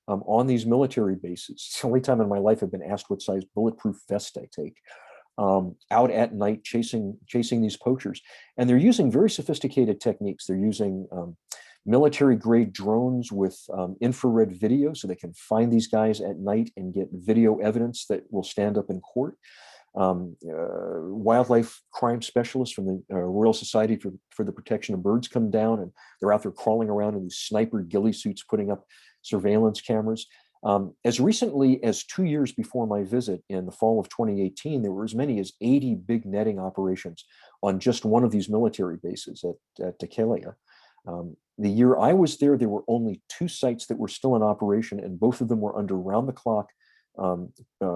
on these military bases. It's the only time in my life I've been asked what size bulletproof vest I take. Out at night chasing these poachers. And they're using very sophisticated techniques. They're using military grade drones with infrared video so they can find these guys at night and get video evidence that will stand up in court. Wildlife crime specialists from the Royal Society for the Protection of Birds come down, and they're out there crawling around in these sniper ghillie suits, putting up surveillance cameras. As recently as 2 years before my visit in the fall of 2018, there were as many as 80 big netting operations on just one of these military bases at Dekelia. The year I was there, there were only 2 sites that were still in operation, and both of them were under round-the-clock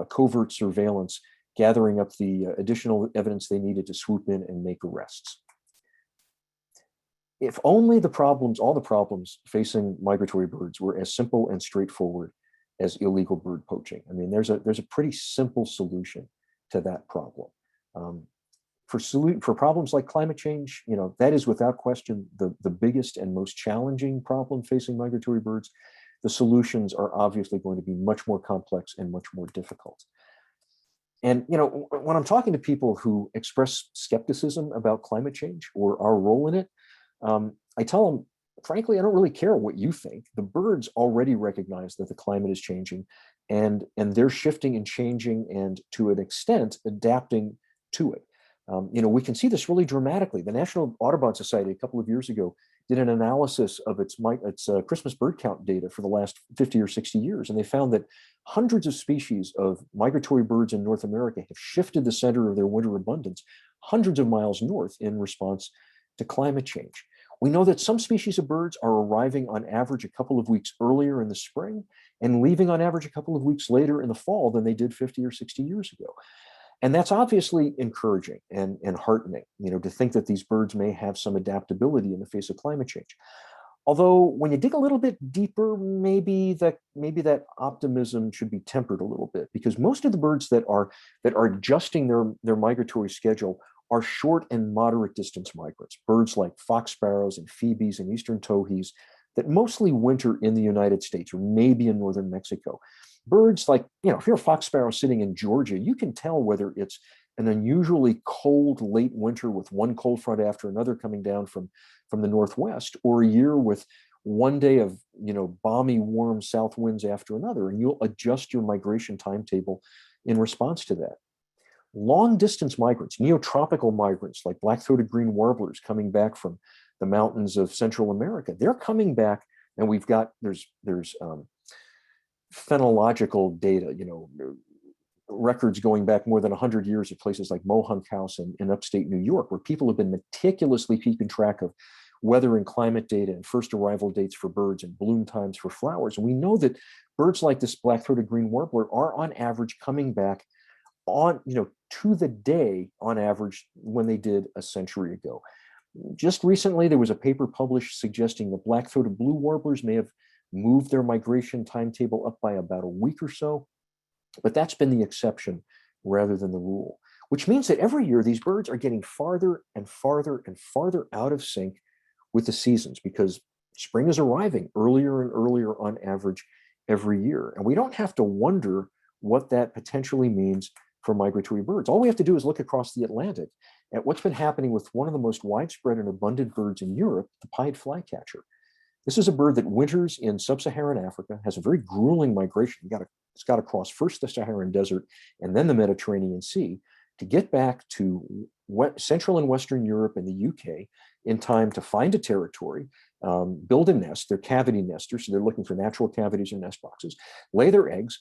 covert surveillance, gathering up the additional evidence they needed to swoop in and make arrests. If only all the problems facing migratory birds were as simple and straightforward as illegal bird poaching. I mean, there's a pretty simple solution to that problem. For problems like climate change, you know, that is without question the biggest and most challenging problem facing migratory birds. The solutions are obviously going to be much more complex and much more difficult. And, you know, when I'm talking to people who express skepticism about climate change or our role in it, I tell them, frankly, I don't really care what you think. The birds already recognize that the climate is changing, and they're shifting and changing and to an extent adapting to it. You know, we can see this really dramatically. The National Audubon Society a couple of years ago did an analysis of its Christmas bird count data for the last 50 or 60 years, and they found that hundreds of species of migratory birds in North America have shifted the center of their winter abundance hundreds of miles north in response to climate change. We know that some species of birds are arriving on average a couple of weeks earlier in the spring and leaving on average a couple of weeks later in the fall than they did 50 or 60 years ago. And that's obviously encouraging and heartening, you know, to think that these birds may have some adaptability in the face of climate change. Although when you dig a little bit deeper, maybe that optimism should be tempered a little bit, because most of the birds that are adjusting their migratory schedule are short and moderate distance migrants, birds like fox sparrows and phoebes and eastern towhees that mostly winter in the United States or maybe in northern Mexico. Birds like, you know, if you're a fox sparrow sitting in Georgia, you can tell whether it's an unusually cold late winter with one cold front after another coming down from the northwest, or a year with one day of, you know, balmy, warm south winds after another, and you'll adjust your migration timetable in response to that. Long distance migrants, neotropical migrants like black-throated green warblers coming back from the mountains of Central America, they're coming back, and there's phenological data, you know, records going back more than 100 years at places like Mohunk House in upstate New York, where people have been meticulously keeping track of weather and climate data and first arrival dates for birds and bloom times for flowers. And we know that birds like this black-throated green warbler are on average coming back on, to the day on average when they did a century ago. Just recently, there was a paper published suggesting that black-throated blue warblers may have moved their migration timetable up by about a week or so, but that's been the exception rather than the rule, which means that every year these birds are getting farther and farther and farther out of sync with the seasons, because spring is arriving earlier and earlier on average every year. And we don't have to wonder what that potentially means for migratory birds. All we have to do is look across the Atlantic at what's been happening with one of the most widespread and abundant birds in Europe, the pied flycatcher. This is a bird that winters in sub-Saharan Africa, has a very grueling migration. It's got to cross first the Saharan desert and then the Mediterranean Sea to get back to Central and Western Europe and the UK in time to find a territory, build a nest. They're cavity nesters, so they're looking for natural cavities or nest boxes, lay their eggs,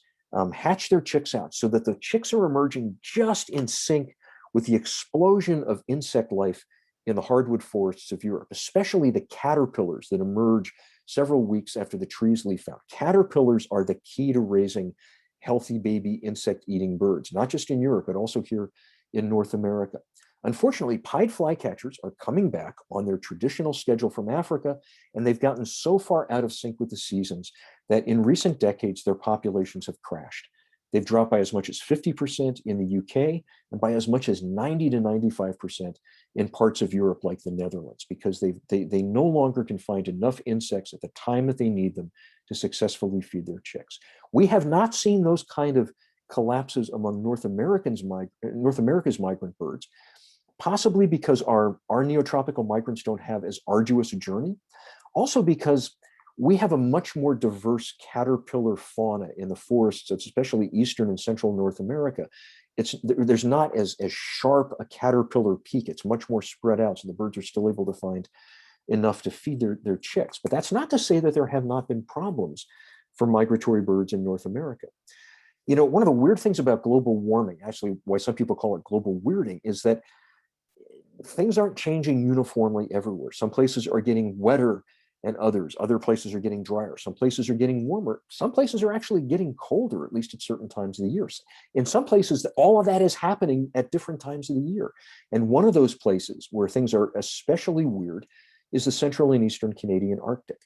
hatch their chicks out so that the chicks are emerging just in sync with the explosion of insect life in the hardwood forests of Europe, especially the caterpillars that emerge several weeks after the trees leaf out. Caterpillars are the key to raising healthy baby insect-eating birds, not just in Europe, but also here in North America. Unfortunately, pied flycatchers are coming back on their traditional schedule from Africa, and they've gotten so far out of sync with the seasons that in recent decades, their populations have crashed. They've dropped by as much as 50% in the UK and by as much as 90 to 95% in parts of Europe like the Netherlands, because they no longer can find enough insects at the time that they need them to successfully feed their chicks. We have not seen those kind of collapses among North America's migrant birds, possibly because our neotropical migrants don't have as arduous a journey, also because we have a much more diverse caterpillar fauna in the forests, especially Eastern and Central North America. There's not as sharp a caterpillar peak. It's much more spread out, so the birds are still able to find enough to feed their chicks. But that's not to say that there have not been problems for migratory birds in North America. One of the weird things about global warming, actually why some people call it global weirding, is that things aren't changing uniformly everywhere. Some places are getting wetter and other places are getting drier. Some places are getting warmer. Some places are actually getting colder, at least at certain times of the year. In some places, all of that is happening at different times of the year. And one of those places where things are especially weird is the Central and Eastern Canadian Arctic.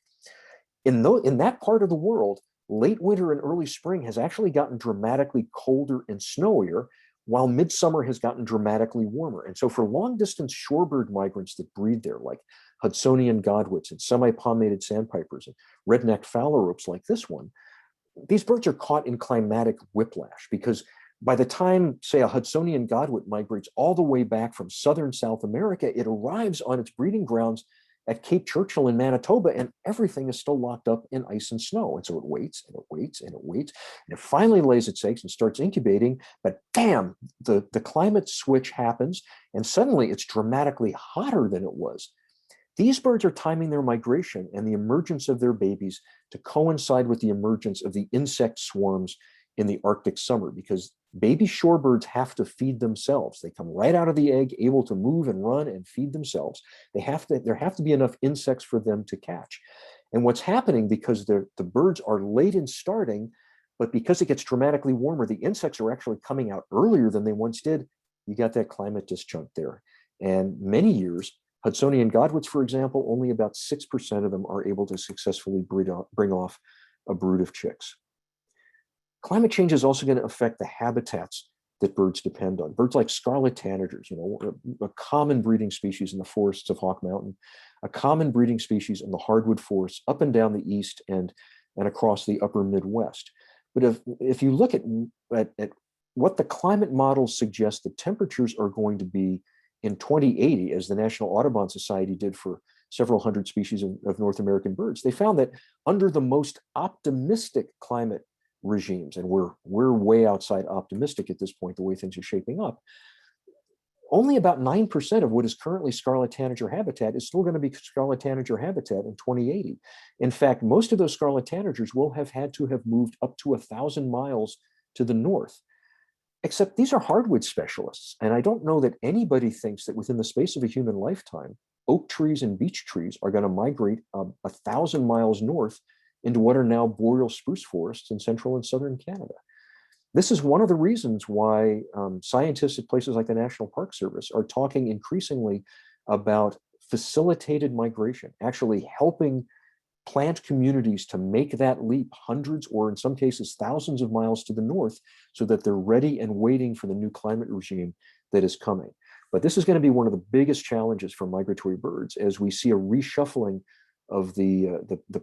In that part of the world, late winter and early spring has actually gotten dramatically colder and snowier, while midsummer has gotten dramatically warmer. And so for long-distance shorebird migrants that breed there, like Hudsonian godwits and semi-palmated sandpipers and red-necked phalaropes like this one, these birds are caught in climatic whiplash, because by the time, say, a Hudsonian godwit migrates all the way back from southern South America, it arrives on its breeding grounds at Cape Churchill in Manitoba, and everything is still locked up in ice and snow. And so it waits and it waits and it waits, and it finally lays its eggs and starts incubating, but bam, the climate switch happens, and suddenly it's dramatically hotter than it was. These birds are timing their migration and the emergence of their babies to coincide with the emergence of the insect swarms in the Arctic summer, because baby shorebirds have to feed themselves. They come right out of the egg, able to move and run and feed themselves. There have to be enough insects for them to catch. And what's happening, because the birds are late in starting, but because it gets dramatically warmer, the insects are actually coming out earlier than they once did. You got that climate disjunct there. And many years, Hudsonian godwits, for example, only about 6% of them are able to successfully bring off a brood of chicks. Climate change is also going to affect the habitats that birds depend on. Birds like scarlet tanagers, a common breeding species in the forests of Hawk Mountain, a common breeding species in the hardwood forests up and down the east and across the upper Midwest. But if you look at what the climate models suggest the temperatures are going to be in 2080, as the National Audubon Society did for several hundred species of North American birds, they found that under the most optimistic climate regimes, and we're way outside optimistic at this point, the way things are shaping up, only about 9% of what is currently scarlet tanager habitat is still going to be scarlet tanager habitat in 2080. In fact, most of those scarlet tanagers will have had to have moved up to 1,000 miles to the north. Except these are hardwood specialists. And I don't know that anybody thinks that within the space of a human lifetime, oak trees and beech trees are going to migrate 1,000 miles north into what are now boreal spruce forests in central and southern Canada. This is one of the reasons why scientists at places like the National Park Service are talking increasingly about facilitated migration, actually helping plant communities to make that leap hundreds or in some cases thousands of miles to the north so that they're ready and waiting for the new climate regime that is coming. But this is going to be one of the biggest challenges for migratory birds as we see a reshuffling of the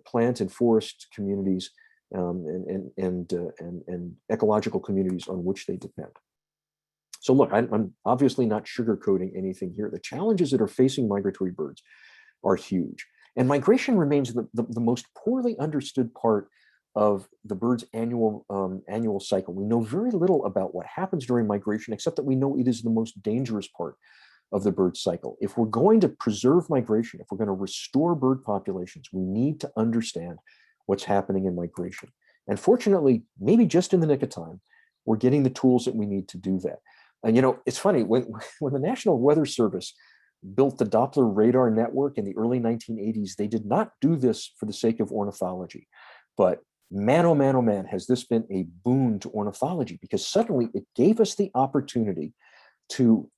plant and forest communities and ecological communities on which they depend. So look, I'm obviously not sugarcoating anything here. The challenges that are facing migratory birds are huge. And migration remains the most poorly understood part of the bird's annual cycle. We know very little about what happens during migration, except that we know it is the most dangerous part of the bird cycle. If we're going to preserve migration, if we're going to restore bird populations, we need to understand what's happening in migration. And fortunately, maybe just in the nick of time, we're getting the tools that we need to do that. And it's funny, when the National Weather Service built the Doppler radar network in the early 1980s, they did not do this for the sake of ornithology. But man, oh man, oh man, has this been a boon to ornithology, because suddenly it gave us the opportunity to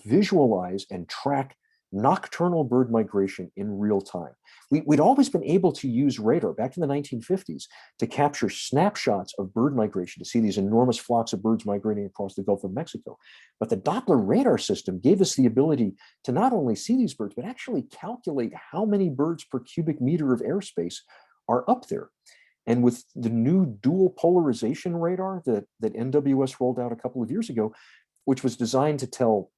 visualize and track nocturnal bird migration in real time. We'd always been able to use radar back in the 1950s to capture snapshots of bird migration, to see these enormous flocks of birds migrating across the Gulf of Mexico. But the Doppler radar system gave us the ability to not only see these birds, but actually calculate how many birds per cubic meter of airspace are up there. And with the new dual polarization radar that NWS rolled out a couple of years ago, which was designed to tell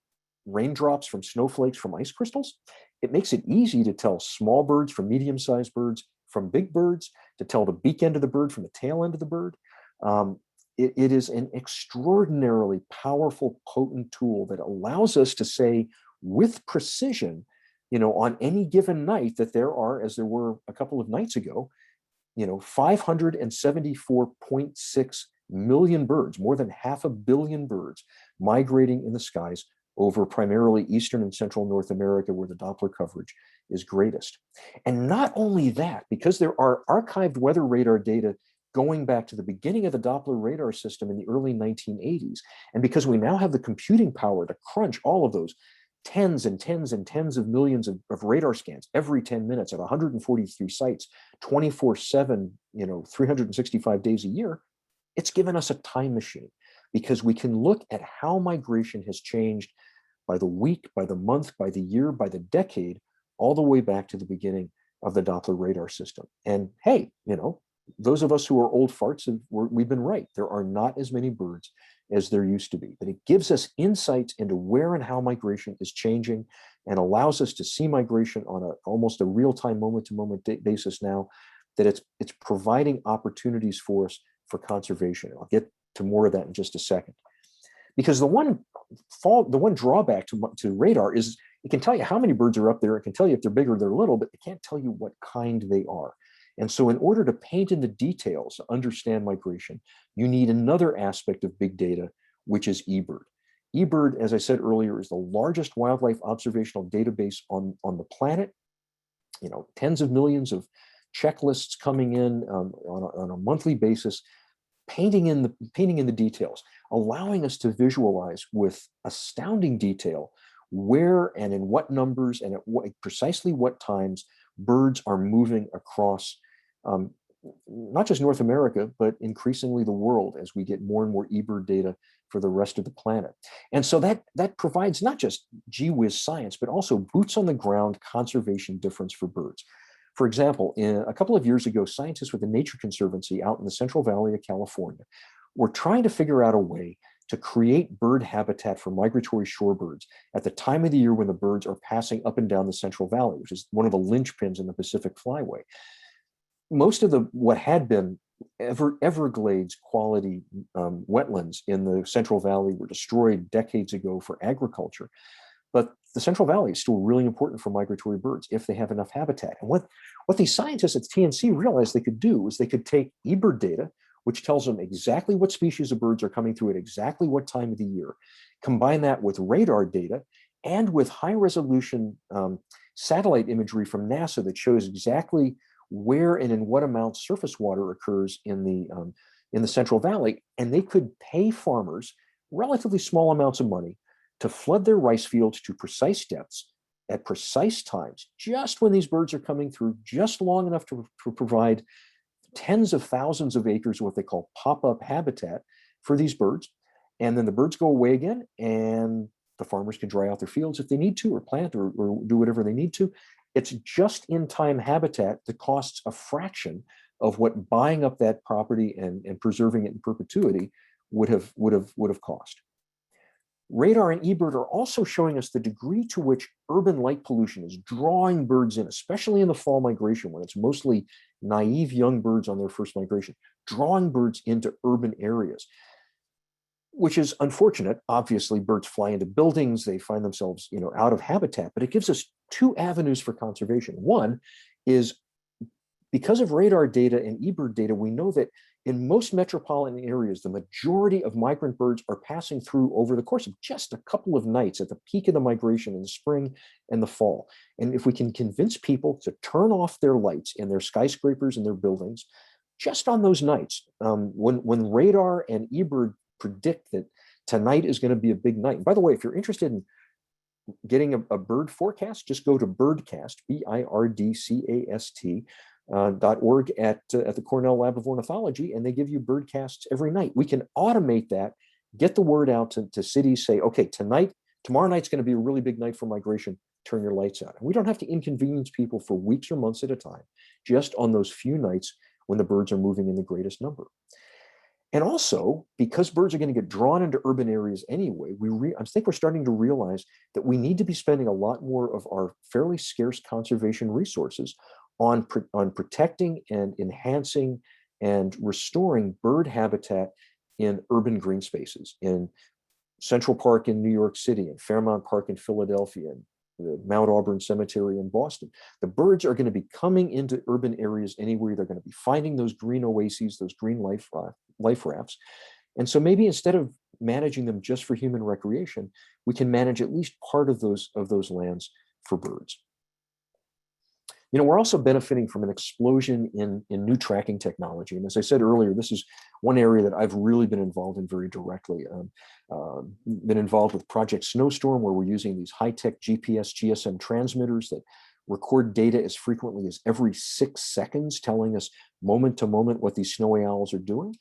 raindrops from snowflakes from ice crystals, it makes it easy to tell small birds from medium-sized birds from big birds, to tell the beak end of the bird from the tail end of the bird. It is an extraordinarily powerful, potent tool that allows us to say with precision, on any given night that there are, as there were a couple of nights ago, 574.6 million birds, more than 500 million birds migrating in the skies over primarily eastern and central North America, where the Doppler coverage is greatest. And not only that, because there are archived weather radar data going back to the beginning of the Doppler radar system in the early 1980s, and because we now have the computing power to crunch all of those tens and tens and tens of millions of radar scans every 10 minutes at 143 sites, 24/7, 365 days a year, it's given us a time machine, because we can look at how migration has changed by the week, by the month, by the year, by the decade, all the way back to the beginning of the Doppler radar system. And hey, those of us who are old farts, we've been right. There are not as many birds as there used to be, but it gives us insights into where and how migration is changing, and allows us to see migration on almost a real-time, moment-to-moment basis now, that it's providing opportunities for us for conservation. I'll get to more of that in just a second. Because the one drawback to radar is it can tell you how many birds are up there. It can tell you if they're big or they're little, but it can't tell you what kind they are. And so in order to paint in the details, to understand migration, you need another aspect of big data, which is eBird. eBird, as I said earlier, is the largest wildlife observational database on the planet. Tens of millions of checklists coming in on a monthly basis, painting in the details, allowing us to visualize with astounding detail where and in what numbers and at precisely what times birds are moving across not just North America, but increasingly the world, as we get more and more eBird data for the rest of the planet. And so that provides not just gee whiz science, but also boots on the ground conservation difference for birds. For example, a couple of years ago, scientists with the Nature Conservancy out in the Central Valley of California were trying to figure out a way to create bird habitat for migratory shorebirds at the time of the year when the birds are passing up and down the Central Valley, which is one of the linchpins in the Pacific Flyway. Most of what had been Everglades quality wetlands in the Central Valley were destroyed decades ago for agriculture. But the Central Valley is still really important for migratory birds if they have enough habitat. And what these scientists at TNC realized they could do is they could take eBird data, which tells them exactly what species of birds are coming through at exactly what time of the year. Combine that with radar data and with high resolution satellite imagery from NASA that shows exactly where and in what amount surface water occurs in the Central Valley. And they could pay farmers relatively small amounts of money to flood their rice fields to precise depths at precise times, just when these birds are coming through, just long enough to provide tens of thousands of acres, what they call pop-up habitat for these birds. And then the birds go away again, and the farmers can dry out their fields if they need to, or plant, or do whatever they need to. It's just in time habitat that costs a fraction of what buying up that property and preserving it in perpetuity would have cost. Radar and eBird are also showing us the degree to which urban light pollution is drawing birds in, especially in the fall migration, when it's mostly naive young birds on their first migration, drawing birds into urban areas, which is unfortunate. Obviously, birds fly into buildings, they find themselves, out of habitat, but it gives us two avenues for conservation. One is, because of radar data and eBird data, we know that in most metropolitan areas, the majority of migrant birds are passing through over the course of just a couple of nights at the peak of the migration in the spring and the fall. And if we can convince people to turn off their lights in their skyscrapers and their buildings, just on those nights, when radar and eBird predict that tonight is going to be a big night. And by the way, if you're interested in getting a bird forecast, just go to Birdcast, BIRDCAST, .org at the Cornell Lab of Ornithology, and they give you birdcasts every night. We can automate that, get the word out to cities, say, okay, tomorrow night's going to be a really big night for migration, turn your lights out. And we don't have to inconvenience people for weeks or months at a time, just on those few nights when the birds are moving in the greatest number. And also, because birds are going to get drawn into urban areas anyway, I think we're starting to realize that we need to be spending a lot more of our fairly scarce conservation resources on protecting and enhancing and restoring bird habitat in urban green spaces, in Central Park in New York City, and Fairmount Park in Philadelphia, and the Mount Auburn Cemetery in Boston. The birds are going to be coming into urban areas anywhere. They're going to be finding those green oases, those green life rafts. And so maybe instead of managing them just for human recreation, we can manage at least part of those lands for birds. We're also benefiting from an explosion in new tracking technology. And as I said earlier, this is one area that I've really been involved in very directly. Been involved with Project Snowstorm, where we're using these high-tech GPS, GSM transmitters that record data as frequently as every 6 seconds, telling us moment to moment what these snowy owls are doing.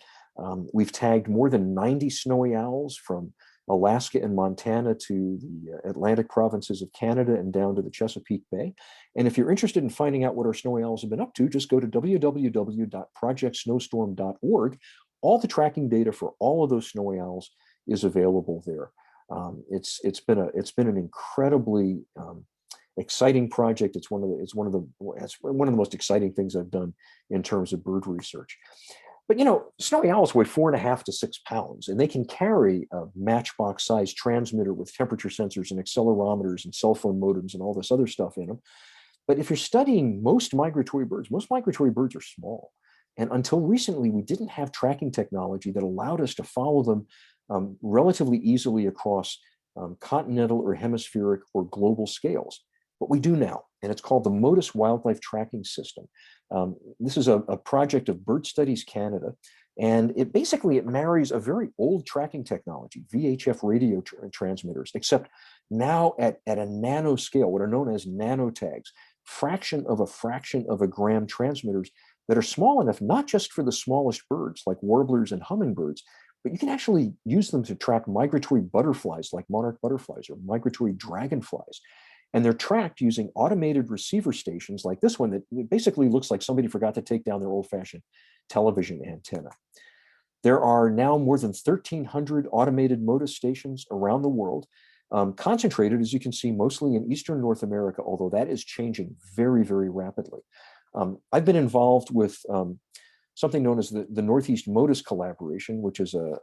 We've tagged more than 90 snowy owls from Alaska and Montana to the Atlantic provinces of Canada and down to the Chesapeake Bay. And if you're interested in finding out what our snowy owls have been up to, just go to www.projectsnowstorm.org. All the tracking data for all of those snowy owls is available there. It's been an incredibly exciting project. It's one of the most exciting things I've done in terms of bird research. But snowy owls weigh 4.5 to 6 pounds, and they can carry a matchbox-sized transmitter with temperature sensors and accelerometers and cell phone modems and all this other stuff in them. But if you're studying most migratory birds are small. And until recently, we didn't have tracking technology that allowed us to follow them relatively easily across continental or hemispheric or global scales. But we do now, and it's called the MODIS Wildlife Tracking System. This is a project of Bird Studies Canada, and it marries a very old tracking technology, VHF radio transmitters, except now at a nano scale, what are known as nanotags, fraction of a gram transmitters that are small enough, not just for the smallest birds like warblers and hummingbirds, but you can actually use them to track migratory butterflies like monarch butterflies or migratory dragonflies. And they're tracked using automated receiver stations like this one that basically looks like somebody forgot to take down their old-fashioned television antenna. There are now more than 1,300 automated MODIS stations around the world, concentrated, as you can see, mostly in Eastern North America, although that is changing very, very rapidly. I've been involved with something known as the Northeast MODIS Collaboration, which is a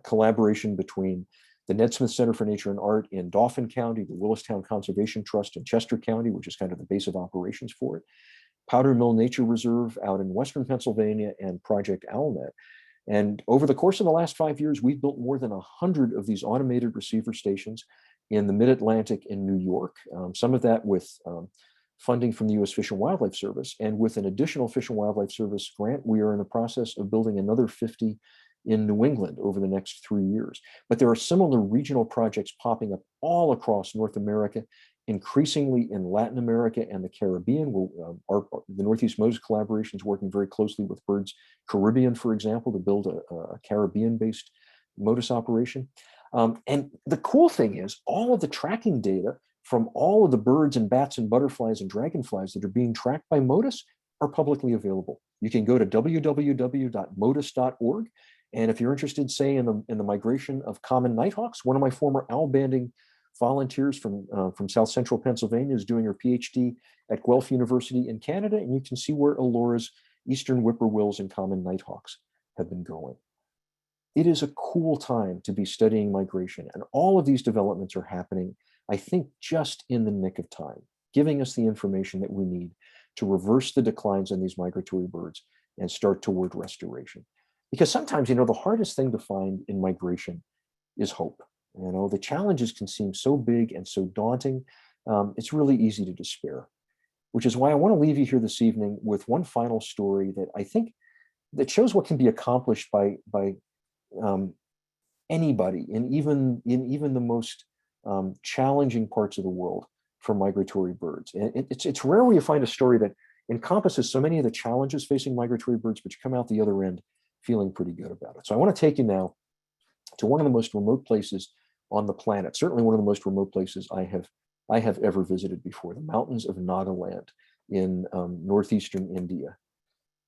collaboration between the Ned Smith Center for Nature and Art in Dauphin County, the Willistown Conservation Trust in Chester County, which is kind of the base of operations for it, Powder Mill Nature Reserve out in Western Pennsylvania, and Project Owlnet. And over the course of the last 5 years, we've built more than 100 of these automated receiver stations in the Mid-Atlantic and New York, some of that with funding from the U.S. Fish and Wildlife Service. And with an additional Fish and Wildlife Service grant, we are in the process of building another 50 in New England over the next 3 years. But there are similar regional projects popping up all across North America, increasingly in Latin America and the Caribbean. The Northeast Moses collaboration is working very closely with Birds Caribbean, for example, to build a Caribbean-based MODIS operation. And the cool thing is all of the tracking data from all of the birds and bats and butterflies and dragonflies that are being tracked by MODIS are publicly available. You can go to www.modis.org. And if you're interested, say, in the migration of common nighthawks, one of my former owl banding volunteers from South Central Pennsylvania is doing her PhD at Guelph University in Canada, and you can see where Alora's eastern whippoorwills and common nighthawks have been going. It is a cool time to be studying migration, and all of these developments are happening, I think, just in the nick of time, giving us the information that we need to reverse the declines in these migratory birds and start toward restoration. Because sometimes, the hardest thing to find in migration is hope. The challenges can seem so big and so daunting, it's really easy to despair, which is why I want to leave you here this evening with one final story that I think that shows what can be accomplished by anybody in even the most challenging parts of the world for migratory birds. And it's rare where you find a story that encompasses so many of the challenges facing migratory birds, but you come out the other end feeling pretty good about it. So I want to take you now to one of the most remote places on the planet, certainly one of the most remote places I have ever visited before, the mountains of Nagaland in northeastern India.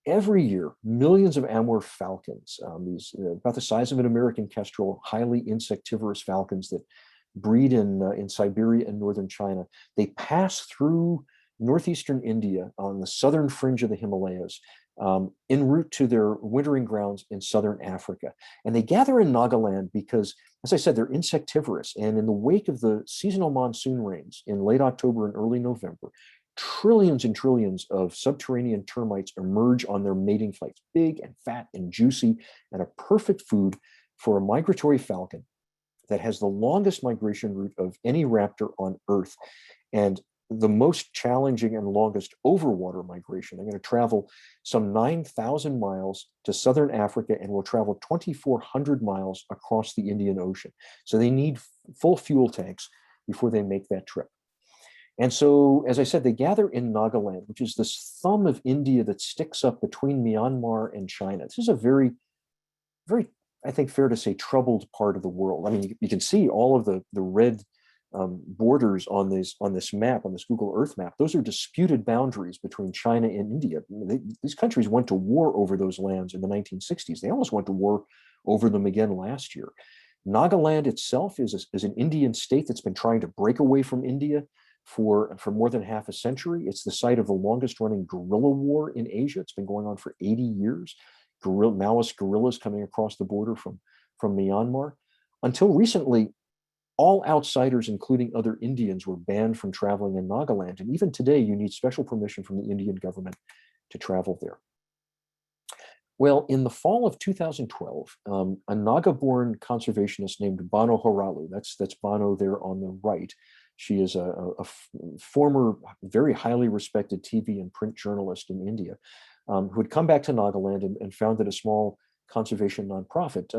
Every year, millions of Amur falcons, these about the size of an American kestrel, highly insectivorous falcons that breed in Siberia and northern China, they pass through northeastern India on the southern fringe of the Himalayas, en route to their wintering grounds in southern Africa. And they gather in Nagaland because, as I said, they're insectivorous. And in the wake of the seasonal monsoon rains in late October and early November, trillions and trillions of subterranean termites emerge on their mating flights, big and fat and juicy, and a perfect food for a migratory falcon that has the longest migration route of any raptor on Earth, and the most challenging and longest overwater migration. They're going to travel some 9,000 miles to southern Africa and will travel 2,400 miles across the Indian Ocean. So they need full fuel tanks before they make that trip. And so, as I said, they gather in Nagaland, which is this thumb of India that sticks up between Myanmar and China. This is a very, very, I think, fair to say, troubled part of the world. I mean, you can see all of the red borders on this map, on this Google Earth map. Those are disputed boundaries between China and India. These countries went to war over those lands in the 1960s. They almost went to war over them again last year. Nagaland itself is an Indian state that's been trying to break away from India for more than half a century. It's the site of the longest running guerrilla war in Asia. It's been going on for 80 years. Maoist guerrillas coming across the border from Myanmar. Until recently, all outsiders, including other Indians, were banned from traveling in Nagaland. And even today, you need special permission from the Indian government to travel there. Well, in the fall of 2012, a Naga-born conservationist named Bano Haralu, that's Bano there on the right. She is a former, very highly respected TV and print journalist in India, who had come back to Nagaland and founded a small conservation nonprofit.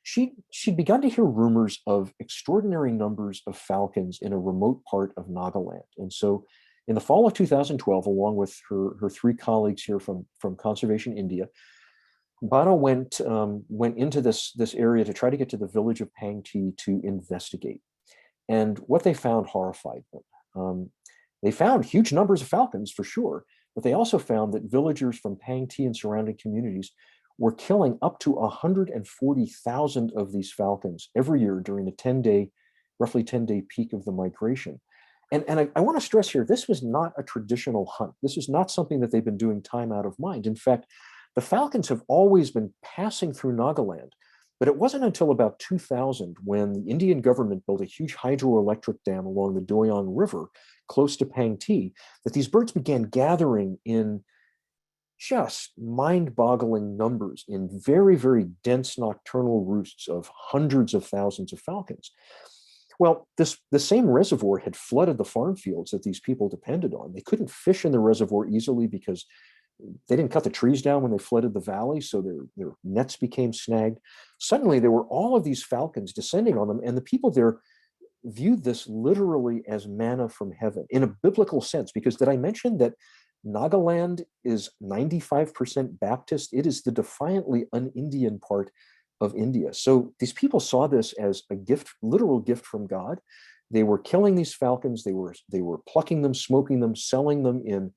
She'd begun to hear rumors of extraordinary numbers of falcons in a remote part of Nagaland. And so in the fall of 2012, along with her three colleagues here from Conservation India, Bano went into this area to try to get to the village of Pangti to investigate. And what they found horrified them. They found huge numbers of falcons for sure, but they also found that villagers from Pangti and surrounding communities were killing up to 140,000 of these falcons every year during the roughly 10-day peak of the migration. And I want to stress here, this was not a traditional hunt. This is not something that they've been doing time out of mind. In fact, the falcons have always been passing through Nagaland, but it wasn't until about 2000 when the Indian government built a huge hydroelectric dam along the Doyan River close to Pangti, that these birds began gathering in just mind-boggling numbers in very, very dense nocturnal roosts of hundreds of thousands of falcons. Well, the same reservoir had flooded the farm fields that these people depended on. They couldn't fish in the reservoir easily because they didn't cut the trees down when they flooded the valley, so their nets became snagged. Suddenly, there were all of these falcons descending on them, and the people there viewed this literally as manna from heaven in a biblical sense, because did I mention that Nagaland is 95% Baptist? It is the defiantly un-Indian part of India. So these people saw this as a gift, literal gift from God. They were killing these falcons. They were plucking them, smoking them, selling them in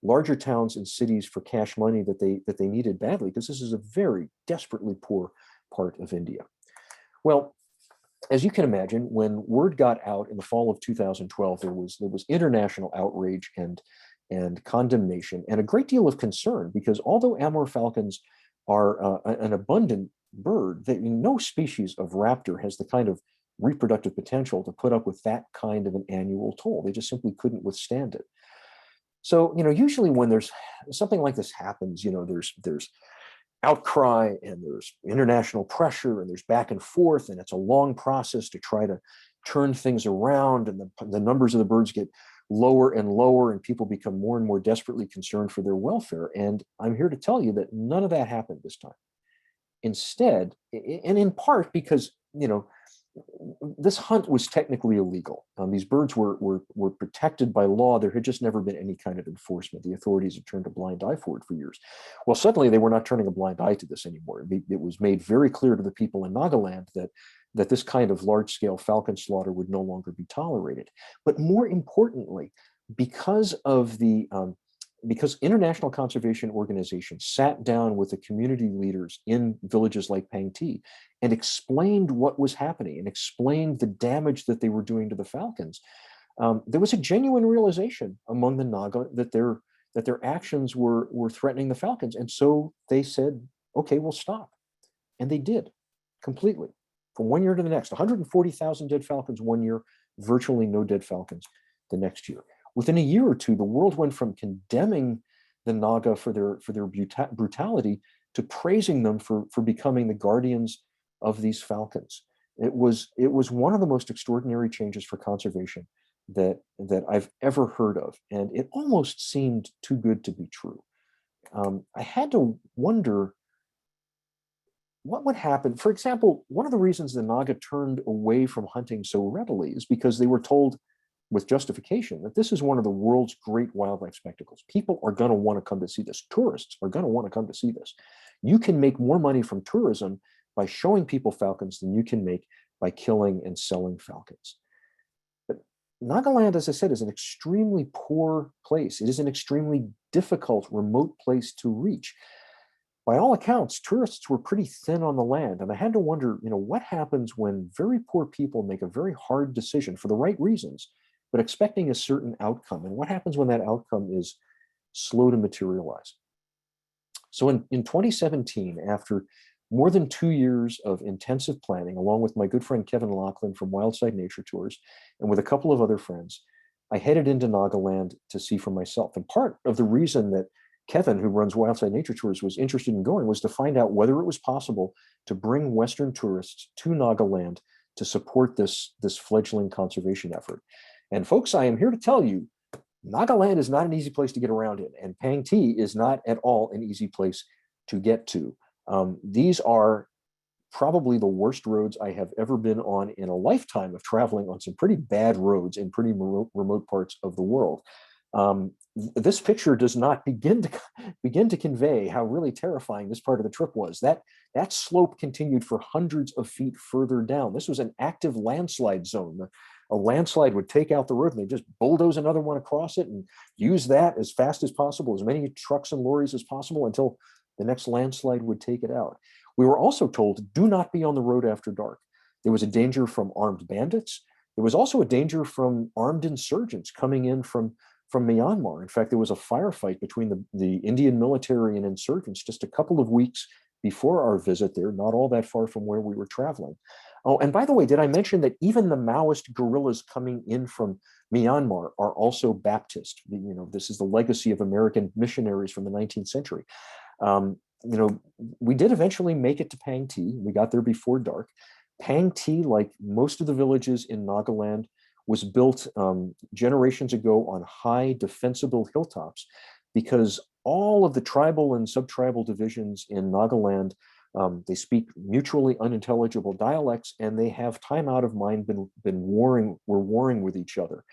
larger towns and cities for cash money that they needed badly, because this is a very desperately poor part of India. Well, as you can imagine, when word got out in the fall of 2012, there was international outrage and condemnation and a great deal of concern, because although Amur falcons are an abundant bird, that no species of raptor has the kind of reproductive potential to put up with that kind of an annual toll. They just simply couldn't withstand it. So, usually when there's something like this happens, there's outcry and there's international pressure and there's back and forth, and it's a long process to try to turn things around, and the numbers of the birds get lower and lower, and people become more and more desperately concerned for their welfare. And I'm here to tell you that none of that happened this time. Instead, and in part because, this hunt was technically illegal. These birds were protected by law. There had just never been any kind of enforcement. The authorities had turned a blind eye for it for years. Well, suddenly they were not turning a blind eye to this anymore. It was made very clear to the people in Nagaland that this kind of large-scale falcon slaughter would no longer be tolerated. But more importantly, because international conservation organizations sat down with the community leaders in villages like Pangti and explained what was happening and explained the damage that they were doing to the falcons, there was a genuine realization among the Naga that their actions were threatening the falcons. And so they said, okay, we'll stop. And they did, completely. From one year to the next, 140,000 dead falcons one year, virtually no dead falcons the next year. Within a year or two, the world went from condemning the Naga for their brutality to praising them for becoming the guardians of these falcons. It was one of the most extraordinary changes for conservation that I've ever heard of, and it almost seemed too good to be true. I had to wonder what would happen. For example, one of the reasons the Naga turned away from hunting so readily is because they were told, with justification, that this is one of the world's great wildlife spectacles. People are going to want to come to see this. Tourists are going to want to come to see this. You can make more money from tourism by showing people falcons than you can make by killing and selling falcons. But Nagaland, as I said, is an extremely poor place. It is an extremely difficult, remote place to reach. By all accounts, tourists were pretty thin on the land. And I had to wonder, what happens when very poor people make a very hard decision for the right reasons, but expecting a certain outcome? And what happens when that outcome is slow to materialize? So in 2017, after more than 2 years of intensive planning, along with my good friend Kevin Lachlan from Wildside Nature Tours, and with a couple of other friends, I headed into Nagaland to see for myself. And part of the reason that Kevin, who runs Wildside Nature Tours, was interested in going was to find out whether it was possible to bring Western tourists to Nagaland to support this fledgling conservation effort. And folks, I am here to tell you, Nagaland is not an easy place to get around in, and Pangti is not at all an easy place to get to. These are probably the worst roads I have ever been on in a lifetime of traveling on some pretty bad roads in pretty remote parts of the world. This picture does not begin to convey how really terrifying this part of the trip was. That slope continued for hundreds of feet further down. This was an active landslide zone. A landslide would take out the road, and they just bulldoze another one across it and use that as fast as possible, as many trucks and lorries as possible, until the next landslide would take it out. We were also told, do not be on the road after dark. There was a danger from armed bandits. There was also a danger from armed insurgents coming in from Myanmar. In fact, there was a firefight between the Indian military and insurgents just a couple of weeks before our visit there, not all that far from where we were traveling. Oh, and by the way, did I mention that even the Maoist guerrillas coming in from Myanmar are also Baptist? This is the legacy of American missionaries from the 19th century. We did eventually make it to Pang Ti. We got there before dark. Pang Ti, like most of the villages in Nagaland, was built generations ago on high defensible hilltops because all of the tribal and subtribal divisions in Nagaland, they speak mutually unintelligible dialects, and they have time out of mind been warring with each other.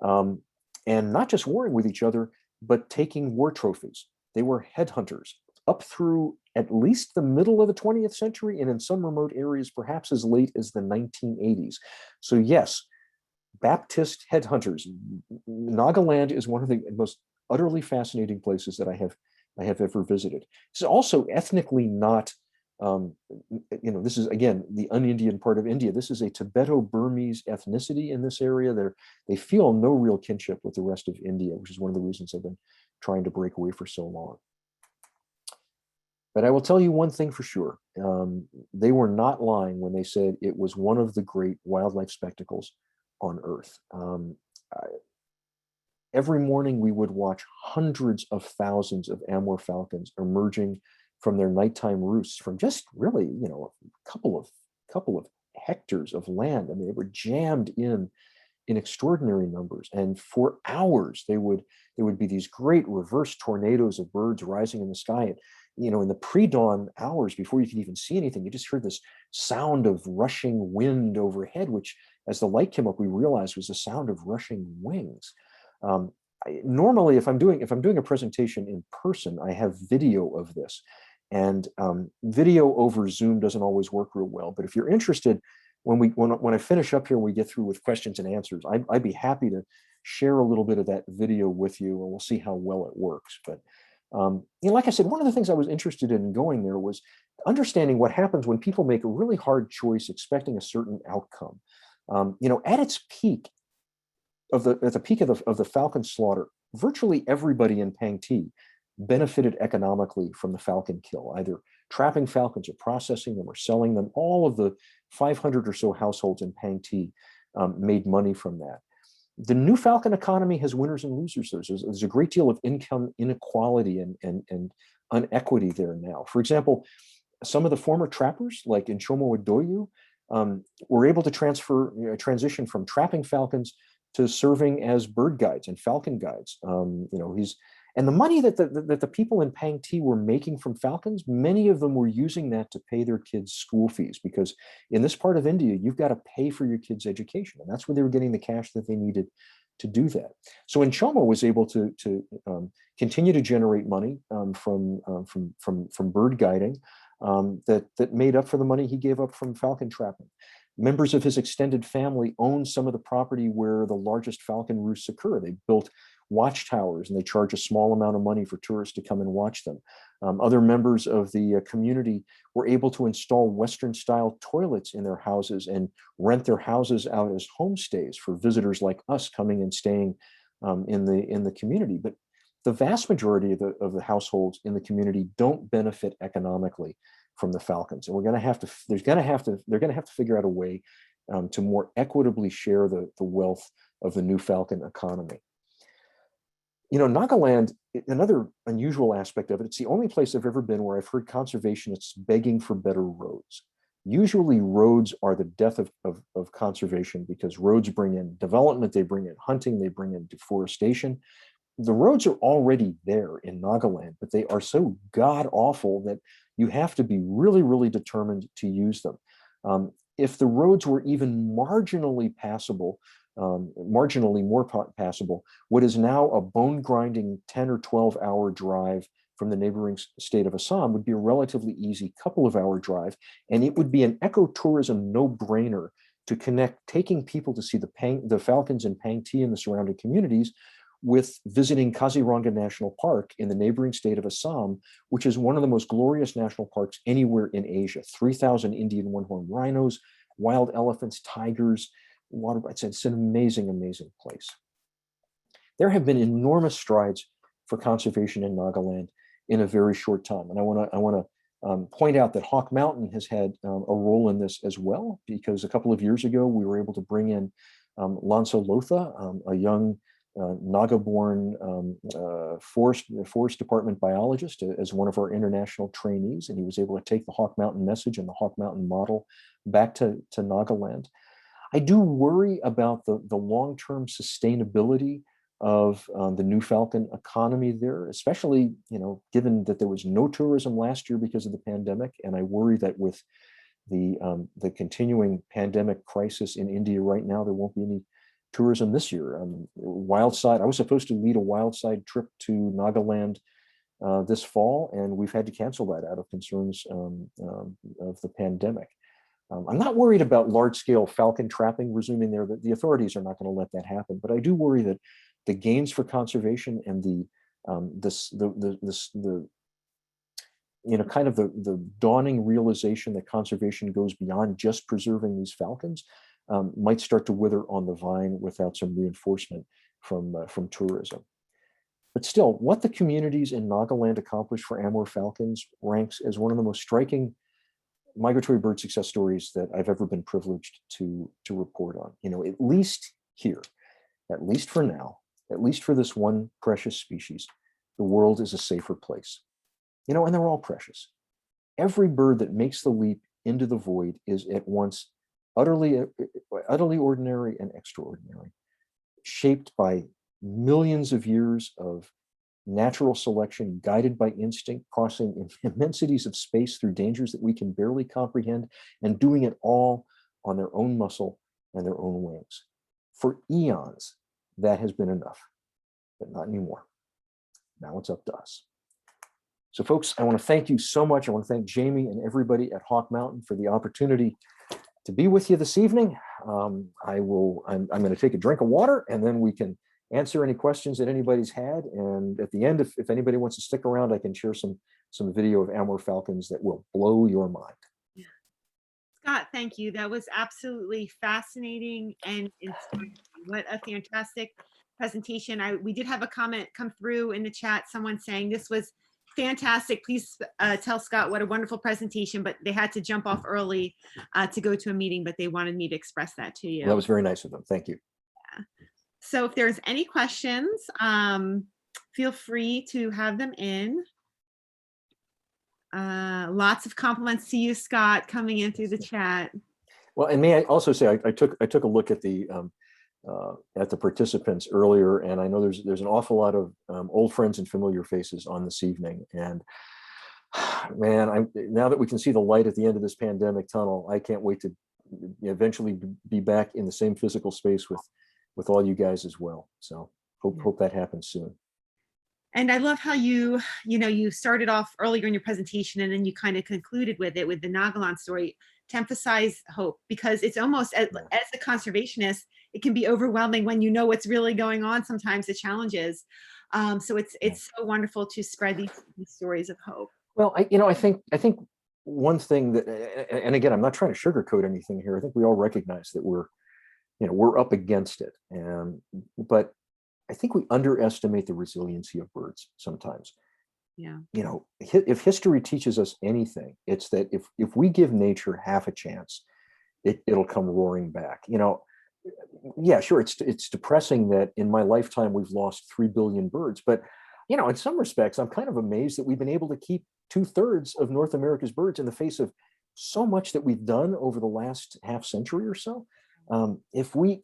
And not just warring with each other, but taking war trophies. They were headhunters up through at least the middle of the 20th century, and in some remote areas, perhaps as late as the 1980s. So yes, Baptist headhunters. Nagaland is one of the most utterly fascinating places that I have ever visited. It's also ethnically not, this is again the un-Indian part of India. This is a Tibeto-Burmese ethnicity in this area. They feel no real kinship with the rest of India, which is one of the reasons I've been trying to break away for so long. But I will tell you one thing for sure. They were not lying when they said it was one of the great wildlife spectacles on Earth. Every morning we would watch hundreds of thousands of Amur falcons emerging from their nighttime roosts from just really, a couple of hectares of land. I mean, they were jammed in extraordinary numbers, and for hours there would be these great reverse tornadoes of birds rising in the sky. In the pre-dawn hours, before you could even see anything, you just heard this sound of rushing wind overhead, which, as the light came up, we realized was the sound of rushing wings. Normally, if I'm doing a presentation in person, I have video of this, and video over Zoom doesn't always work real well. But if you're interested, when I finish up here, we get through with questions and answers, I'd be happy to share a little bit of that video with you, and we'll see how well it works. But like I said, one of the things I was interested in going there was understanding what happens when people make a really hard choice, expecting a certain outcome. At its peak of the falcon slaughter, virtually everybody in Pang Ti benefited economically from the falcon kill, either trapping falcons or processing them or selling them. All of the 500 or so households in Pang Ti made money from that. The new falcon economy has winners and losers. There's a great deal of income inequality and inequity there now. For example, some of the former trappers, like Nchomo Adoyu, were able to transition from trapping falcons to serving as bird guides and falcon guides. And the money that the people in Pang Ti were making from falcons, many of them were using that to pay their kids' school fees, because in this part of India, you've got to pay for your kids' education. And that's where they were getting the cash that they needed to do that. So Nchomo was able to continue to generate money from bird guiding that made up for the money he gave up from falcon trapping. Members of his extended family own some of the property where the largest falcon roosts occur. They built watchtowers, and they charge a small amount of money for tourists to come and watch them. Other members of the community were able to install Western-style toilets in their houses and rent their houses out as homestays for visitors like us coming and staying in the community. But the vast majority of the households in the community don't benefit economically from the falcons, and they're going to have to figure out a way to more equitably share the wealth of the new falcon economy. Nagaland, another unusual aspect of it, it's the only place I've ever been where I've heard conservationists begging for better roads. Usually roads are the death of conservation, because roads bring in development, they bring in hunting, they bring in deforestation. The roads are already there in Nagaland, but they are so god-awful that you have to be really, really determined to use them. If the roads were even marginally passable, marginally more passable, what is now a bone-grinding 10 or 12-hour drive from the neighboring state of Assam would be a relatively easy couple-of-hour drive, and it would be an ecotourism no-brainer to connect taking people to see the falcons in Pang Ti and the surrounding communities with visiting Kaziranga National Park in the neighboring state of Assam, which is one of the most glorious national parks anywhere in Asia. 3,000 Indian one-horned rhinos, wild elephants, tigers, water. It's an amazing, amazing place. There have been enormous strides for conservation in Nagaland in a very short time, and I want to point out that Hawk Mountain has had a role in this as well, because a couple of years ago, we were able to bring in Lanso Lotha, a young Naga-born forest department biologist, as one of our international trainees, and he was able to take the Hawk Mountain message and the Hawk Mountain model back to Nagaland. I do worry about the long-term sustainability of the new falcon economy there, especially, given that there was no tourism last year because of the pandemic, and I worry that with the continuing pandemic crisis in India right now, there won't be any tourism this year. Wildside, I was supposed to lead a wildside trip to Nagaland this fall, and we've had to cancel that out of concerns of the pandemic. I'm not worried about large-scale falcon trapping resuming there. The authorities are not going to let that happen, but I do worry that the gains for conservation and the dawning realization that conservation goes beyond just preserving these falcons might start to wither on the vine without some reinforcement from tourism. But still, what the communities in Nagaland accomplished for Amur falcons ranks as one of the most striking migratory bird success stories that I've ever been privileged to report on. At least here, at least for now, at least for this one precious species, the world is a safer place. And they're all precious. Every bird that makes the leap into the void is at once utterly ordinary and extraordinary, shaped by millions of years of natural selection, guided by instinct, crossing immensities of space through dangers that we can barely comprehend, and doing it all on their own muscle and their own wings. For eons, that has been enough, but not anymore. Now it's up to us. So folks, I want to thank you so much. I want to thank Jamie and everybody at Hawk Mountain for the opportunity to be with you this evening. I'm going to take a drink of water, and then we can answer any questions that anybody's had. And at the end, if anybody wants to stick around, I can share some video of Amur falcons that will blow your mind. Scott, thank you. That was absolutely fascinating and inspiring. What a fantastic presentation. We did have a comment come through in the chat, someone saying this was fantastic. Please tell Scott what a wonderful presentation, but they had to jump off early to go to a meeting, but they wanted me to express that to you. Well, that was very nice of them. Thank you. Yeah. So if there's any questions, feel free to have them in. Lots of compliments to you, Scott, coming in through the chat. Well, and may I also say, I took a look at the participants earlier, and I know there's an awful lot of old friends and familiar faces on this evening. And man, now that we can see the light at the end of this pandemic tunnel, I can't wait to eventually be back in the same physical space with all you guys as well. So hope that happens soon. And I love how you started off earlier in your presentation, and then you kind of concluded with it with the Nagaland story to emphasize hope, because it's almost as a conservationist, it can be overwhelming when you know what's really going on. Sometimes the challenges. So it's so wonderful to spread these stories of hope. Well, I think one thing that, and again, I'm not trying to sugarcoat anything here. I think we all recognize that we're up against it, but I think we underestimate the resiliency of birds sometimes. Yeah. If history teaches us anything, it's that if we give nature half a chance, it'll come roaring back. Yeah, sure, it's depressing that in my lifetime we've lost 3 billion birds, but in some respects, I'm kind of amazed that we've been able to keep 2/3 of North America's birds in the face of so much that we've done over the last half century or so. If we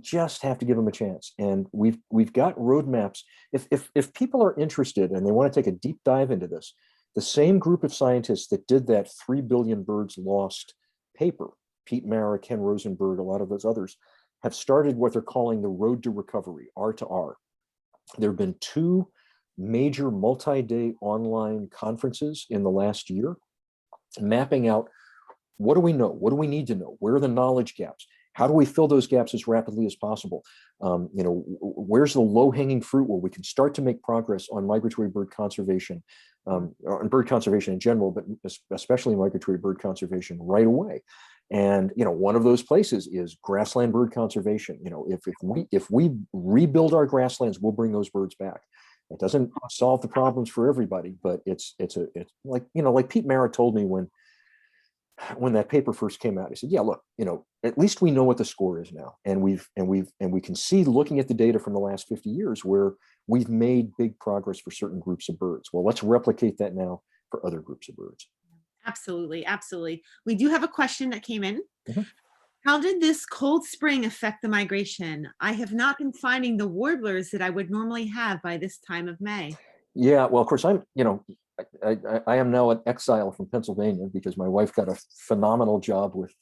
just have to give them a chance, and we've got roadmaps. If people are interested and they want to take a deep dive into this, the same group of scientists that did that 3 billion birds lost paper, Pete Mara, Ken Rosenberg, a lot of those others, have started what they're calling the Road to Recovery, R2R. There have been 2 major multi-day online conferences in the last year, mapping out what do we know, what do we need to know, where are the knowledge gaps, how do we fill those gaps as rapidly as possible, where's the low-hanging fruit where we can start to make progress on migratory bird conservation, on bird conservation in general, but especially migratory bird conservation right away. And one of those places is grassland bird conservation. If we rebuild our grasslands, we'll bring those birds back. It doesn't solve the problems for everybody, but it's like, like Pete Merritt told me when that paper first came out. He said, yeah, look, at least we know what the score is now. And we can see, looking at the data from the last 50 years, where we've made big progress for certain groups of birds. Well, let's replicate that now for other groups of birds. Absolutely, absolutely. We do have a question that came in. Mm-hmm. How did this cold spring affect the migration? I have not been finding the warblers that I would normally have by this time of May. Yeah, well, of course, I am now an exile from Pennsylvania because my wife got a phenomenal job with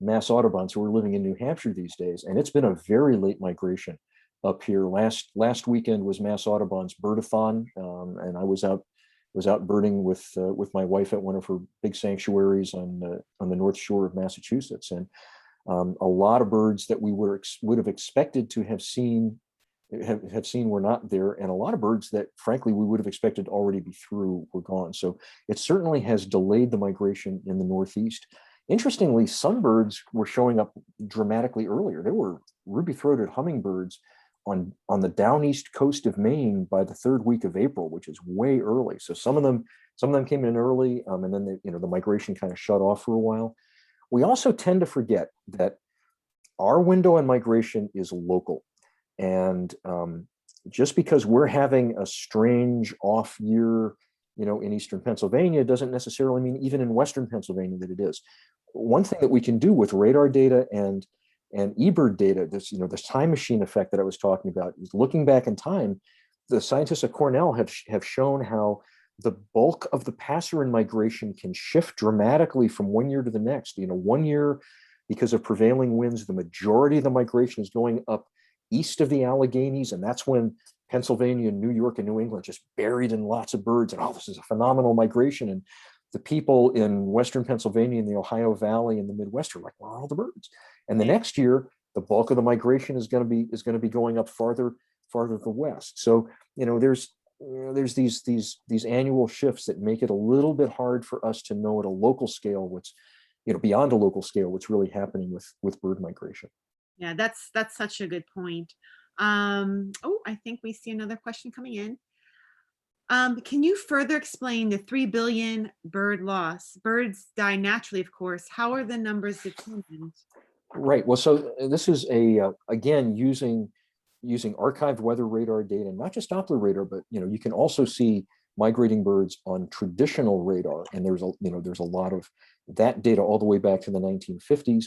Mass Audubon. So we're living in New Hampshire these days, and it's been a very late migration up here. Last weekend was Mass Audubon's birdathon, and I was out birding with my wife at one of her big sanctuaries on the North Shore of Massachusetts, and a lot of birds that we would have expected to have seen were not there, and a lot of birds that frankly we would have expected to already be through were gone. So it certainly has delayed the migration in the Northeast. Interestingly, some birds were showing up dramatically earlier. There were ruby-throated hummingbirds on the down east coast of Maine by the third week of April, which is way early. So some of them came in early, and then the migration kind of shut off for a while. We also tend to forget that our window on migration is local. And just because we're having a strange off year, in eastern Pennsylvania, doesn't necessarily mean even in western Pennsylvania that it is. One thing that we can do with radar data and eBird data, this time machine effect that I was talking about, is looking back in time. The scientists at Cornell have shown how the bulk of the passerine migration can shift dramatically from one year to the next. One year, because of prevailing winds, the majority of the migration is going up east of the Alleghenies, and that's when Pennsylvania, New York, and New England just buried in lots of birds, and this is a phenomenal migration. And the people in western Pennsylvania and the Ohio Valley and the Midwest are like, where are all the birds? And the next year, the bulk of the migration is going to be going up farther to the west. So there's these annual shifts that make it a little bit hard for us to know at a local scale what's beyond a local scale what's really happening with bird migration. Yeah, that's such a good point. I think we see another question coming in. Can you further explain the 3 billion bird loss? Birds die naturally, of course. How are the numbers determined? Right. Well, so this is again using archived weather radar data, not just Doppler radar, but you can also see migrating birds on traditional radar, and there's a lot of that data all the way back to the 1950s.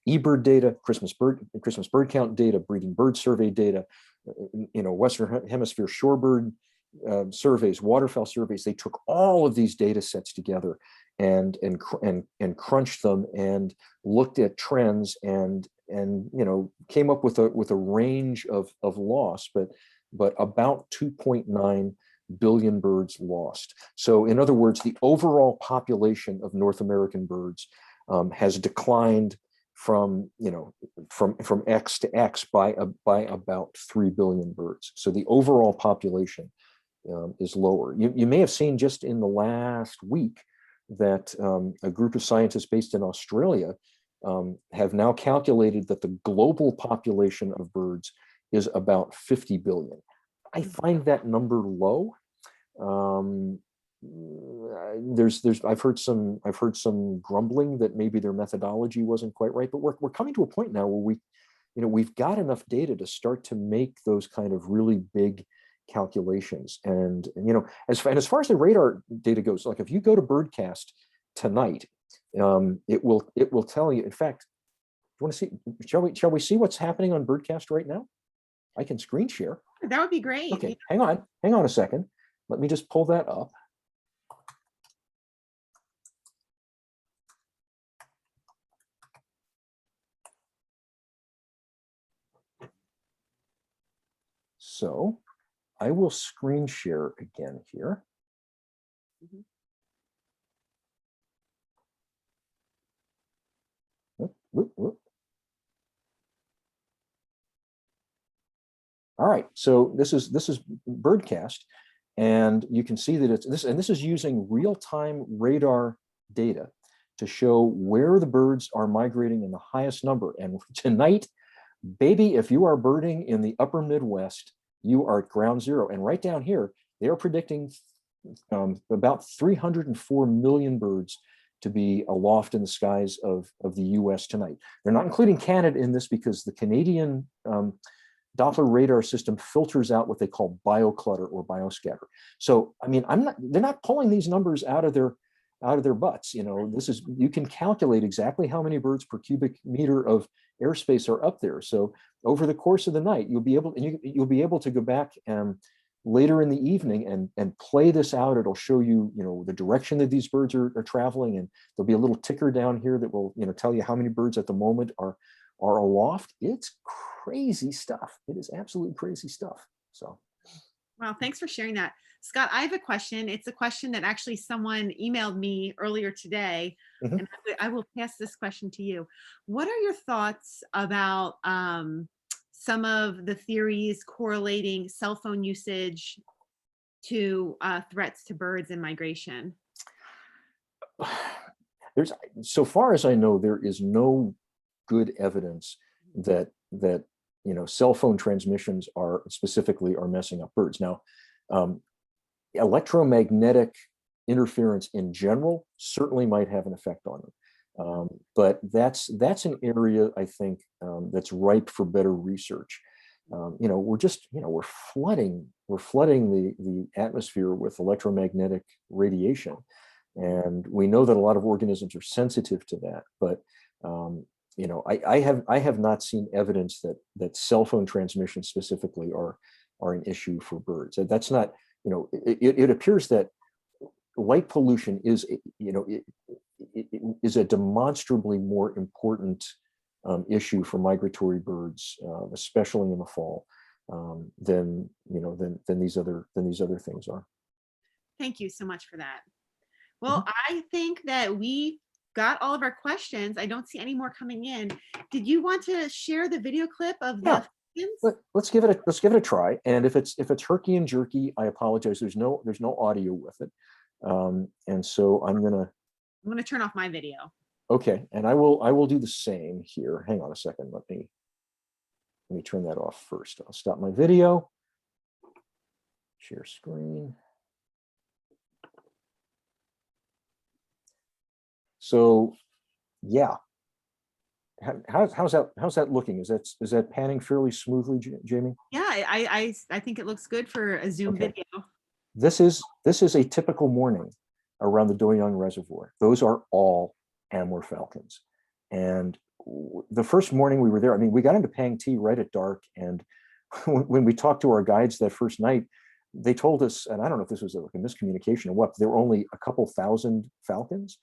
eBird data, Christmas bird count data, breeding bird survey data, Western Hemisphere shorebird surveys, waterfowl surveys. They took all of these data sets together and crunched them and looked at trends and came up with a range of loss, but about 2.9 billion birds lost. So in other words, the overall population of North American birds has declined from X to X by about 3 billion birds. So the overall population is lower. You may have seen just in the last week that a group of scientists based in Australia have now calculated that the global population of birds is about 50 billion. I find that number low. I've heard some grumbling that maybe their methodology wasn't quite right, but we're coming to a point now where we've got enough data to start to make those kind of really big calculations. And as far as the radar data goes, like if you go to Birdcast tonight, it will tell you. In fact, do you want to see? Shall we see what's happening on Birdcast right now? I can screen share. That would be great. Okay, hang on a second. Let me just pull that up. So I will screen share again here. Mm-hmm. Whoop. All right, so this is Birdcast, and you can see that this is using real-time radar data to show where the birds are migrating in the highest number. And tonight, baby, if you are birding in the upper Midwest, you are at ground zero. And right down here, they are predicting about 304 million birds to be aloft in the skies of the US tonight. They're not including Canada in this because the Canadian Doppler radar system filters out what they call bioclutter or bioscatter. So, I mean, they're not pulling these numbers out of their butts. You know, you can calculate exactly how many birds per cubic meter of airspace are up there. So over the course of the night, you'll be able to go back later in the evening and play this out. It'll show you, you know, the direction that these birds are traveling, and there'll be a little ticker down here that will, you know, tell you how many birds at the moment are aloft. It's crazy stuff. It is absolutely crazy stuff. So, wow, thanks for sharing that. Scott, I have a question. It's a question that actually someone emailed me earlier today, and I will pass this question to you. What are your thoughts about some of the theories correlating cell phone usage to threats to birds and migration? So far as I know, there is no good evidence that you know, cell phone transmissions are messing up birds. Now, electromagnetic interference in general certainly might have an effect on them, but that's an area, I think, that's ripe for better research. You know, we're flooding the atmosphere with electromagnetic radiation, and we know that a lot of organisms are sensitive to that, but you know, I have not seen evidence that cell phone transmissions specifically are an issue for birds. That's not, you know, it appears that light pollution is, you know, it is a demonstrably more important issue for migratory birds, especially in the fall, than these other things are. Thank you so much for that. Well, I think that we got all of our questions. I don't see any more coming in. Did you want to share the video clip of the falcons? Let's give it a try. And if it's herky and jerky, I apologize. There's no audio with it. And so I'm gonna turn off my video. Okay, and I will do the same here. Hang on a second. Let me turn that off first. I'll stop my video. Share screen. So, yeah. How's that looking? Is that panning fairly smoothly, Jamie? Yeah, I think it looks good for a Zoom video. This is a typical morning around the Doyang Reservoir. Those are all Amur falcons. And the first morning we were there, I mean, we got into Pang Tea right at dark, and when we talked to our guides that first night, they told us, and I don't know if this was like a miscommunication or what, there were only a couple thousand falcons.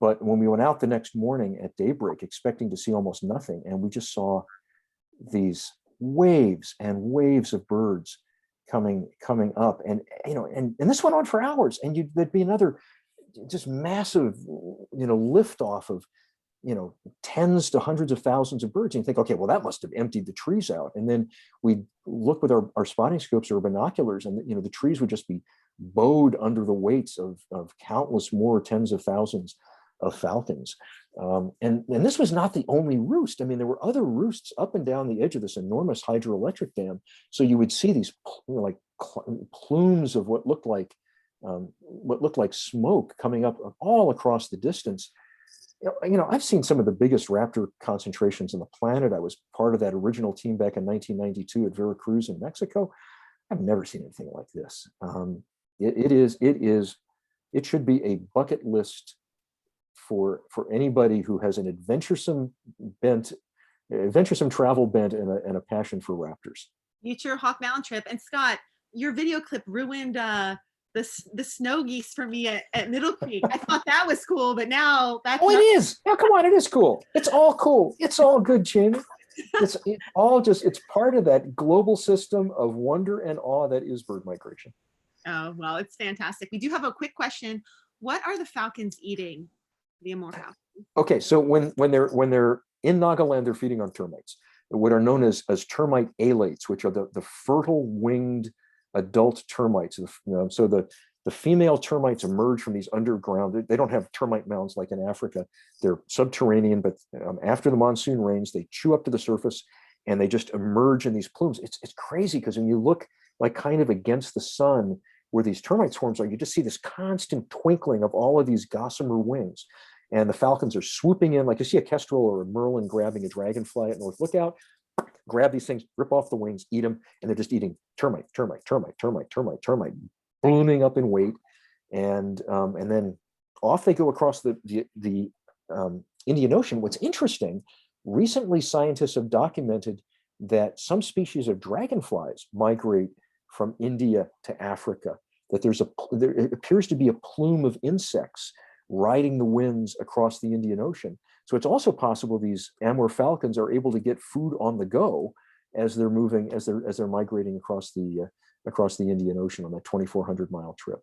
But when we went out the next morning at daybreak, expecting to see almost nothing, and we just saw these waves and waves of birds coming up, and you know, and this went on for hours, and there'd be another just massive, you know, lift off of, you know, tens to hundreds of thousands of birds, and you think, okay, well, that must have emptied the trees out. And then we look with our spotting scopes or binoculars, and you know, the trees would just be bowed under the weights of countless more tens of thousands of falcons. And this was not the only roost. I mean, there were other roosts up and down the edge of this enormous hydroelectric dam. So you would see these, you know, like plumes of what looked like smoke coming up all across the distance. You know, I've seen some of the biggest raptor concentrations on the planet. I was part of that original team back in 1992 at Veracruz in Mexico. I've never seen anything like this. It should be a bucket list for anybody who has an adventuresome travel bent and a passion for raptors. Future Hawk Mountain trip. And Scott, your video clip ruined the snow geese for me at Middle Creek. I thought that was cool, but now that's it is. Oh, come on, it is cool. It's all cool. It's all good, Jamie. It's part of that global system of wonder and awe that is bird migration. Oh, well, it's fantastic. We do have a quick question. What are the falcons eating? The Amur falcons. Okay, so when they're in Nagaland, they're feeding on termites, what are known as termite alates, which are the fertile winged adult termites. So the female termites emerge from these underground. They don't have termite mounds like in Africa. They're subterranean, but after the monsoon rains, they chew up to the surface, and they just emerge in these plumes. It's crazy because when you look like kind of against the sun where these termite swarms are, you just see this constant twinkling of all of these gossamer wings. And the falcons are swooping in, like you see a kestrel or a merlin grabbing a dragonfly at North Lookout, grab these things, rip off the wings, eat them, and they're just eating termite, ballooning up in weight. And then off they go across the Indian Ocean. What's interesting, recently scientists have documented that some species of dragonflies migrate from India to Africa, that there appears to be a plume of insects riding the winds across the Indian Ocean. So it's also possible these Amur falcons are able to get food on the go as they're moving, as they're migrating across the Indian Ocean on that 2,400-mile trip.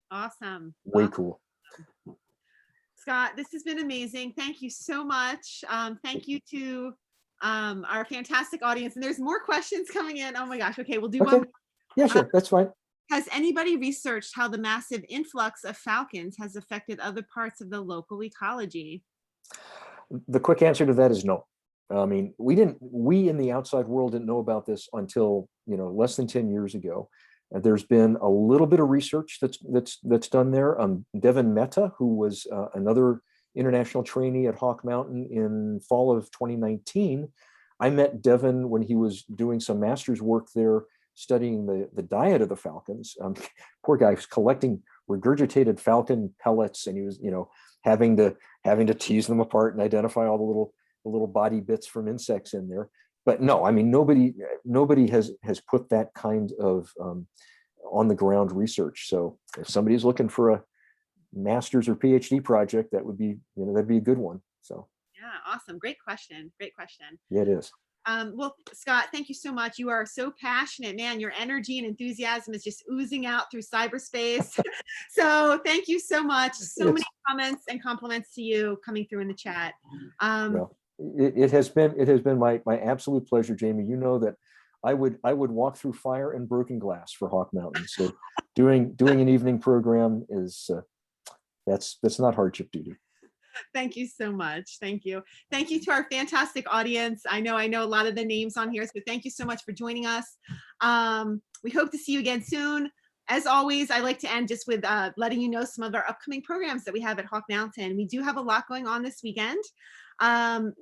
Awesome. Way cool. Scott, this has been amazing. Thank you so much. Thank you to our fantastic audience. And there's more questions coming in. Oh my gosh. Okay, we'll do one. Yeah, sure. That's fine. Has anybody researched how the massive influx of falcons has affected other parts of the local ecology? The quick answer to that is no. I mean, we in the outside world didn't know about this until, less than 10 years ago. There's been a little bit of research that's done there. Devin Mehta, who was another international trainee at Hawk Mountain in fall of 2019. I met Devin when he was doing some master's work there, studying the diet of the falcons. Poor guy was collecting regurgitated falcon pellets, and he was, having to tease them apart and identify all the little body bits from insects in there. But no, I mean, nobody has put that kind of on the ground research. So if somebody's looking for a master's or PhD project, that would be, that'd be a good one. So yeah, awesome. Great question. Great question. Yeah, it is. Well, Scott, thank you so much. You are so passionate, man. Your energy and enthusiasm is just oozing out through cyberspace. So thank you so much. So many comments and compliments to you coming through in the chat. Well, it has been my absolute pleasure, Jamie. You know that I would walk through fire and broken glass for Hawk Mountain. So doing an evening program is that's not hardship duty. Thank you so much. Thank you. Thank you to our fantastic audience. I know a lot of the names on here, so thank you so much for joining us. We hope to see you again soon. As always, I like to end just with letting you know some of our upcoming programs that we have at Hawk Mountain. We do have a lot going on this weekend.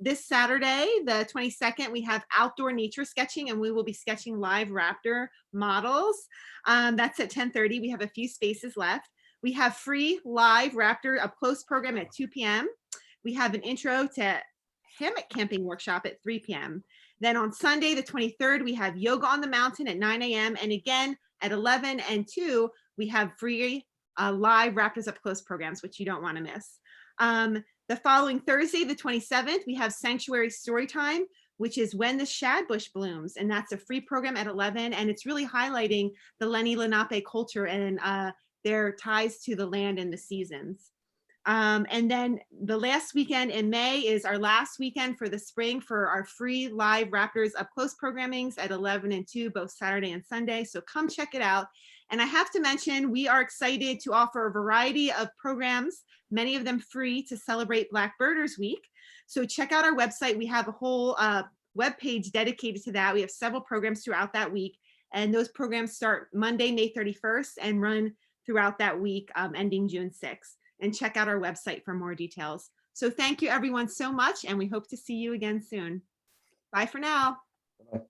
This Saturday, the 22nd, we have outdoor nature sketching, and we will be sketching live raptor models. That's at 10:30. We have a few spaces left. We have free live raptor up close program at 2 p.m. We have an intro to hammock camping workshop at 3 p.m. Then on Sunday, the 23rd, we have yoga on the mountain at 9 a.m. And again, at 11 and 2, we have free live raptors up close programs, which you don't want to miss. The following Thursday, the 27th, we have sanctuary story time, which is when the shadbush blooms. And that's a free program at 11. And it's really highlighting the Lenni Lenape culture and their ties to the land and the seasons. And then the last weekend in May is our last weekend for the spring for our free live Raptors Up Close programmings at 11 and 2, both Saturday and Sunday. So come check it out. And I have to mention, we are excited to offer a variety of programs, many of them free, to celebrate Black Birders Week. So check out our website. We have a whole webpage dedicated to that. We have several programs throughout that week. And those programs start Monday, May 31st and run throughout that week, ending June 6th. And check out our website for more details. So thank you everyone so much, and we hope to see you again soon. Bye for now. Bye.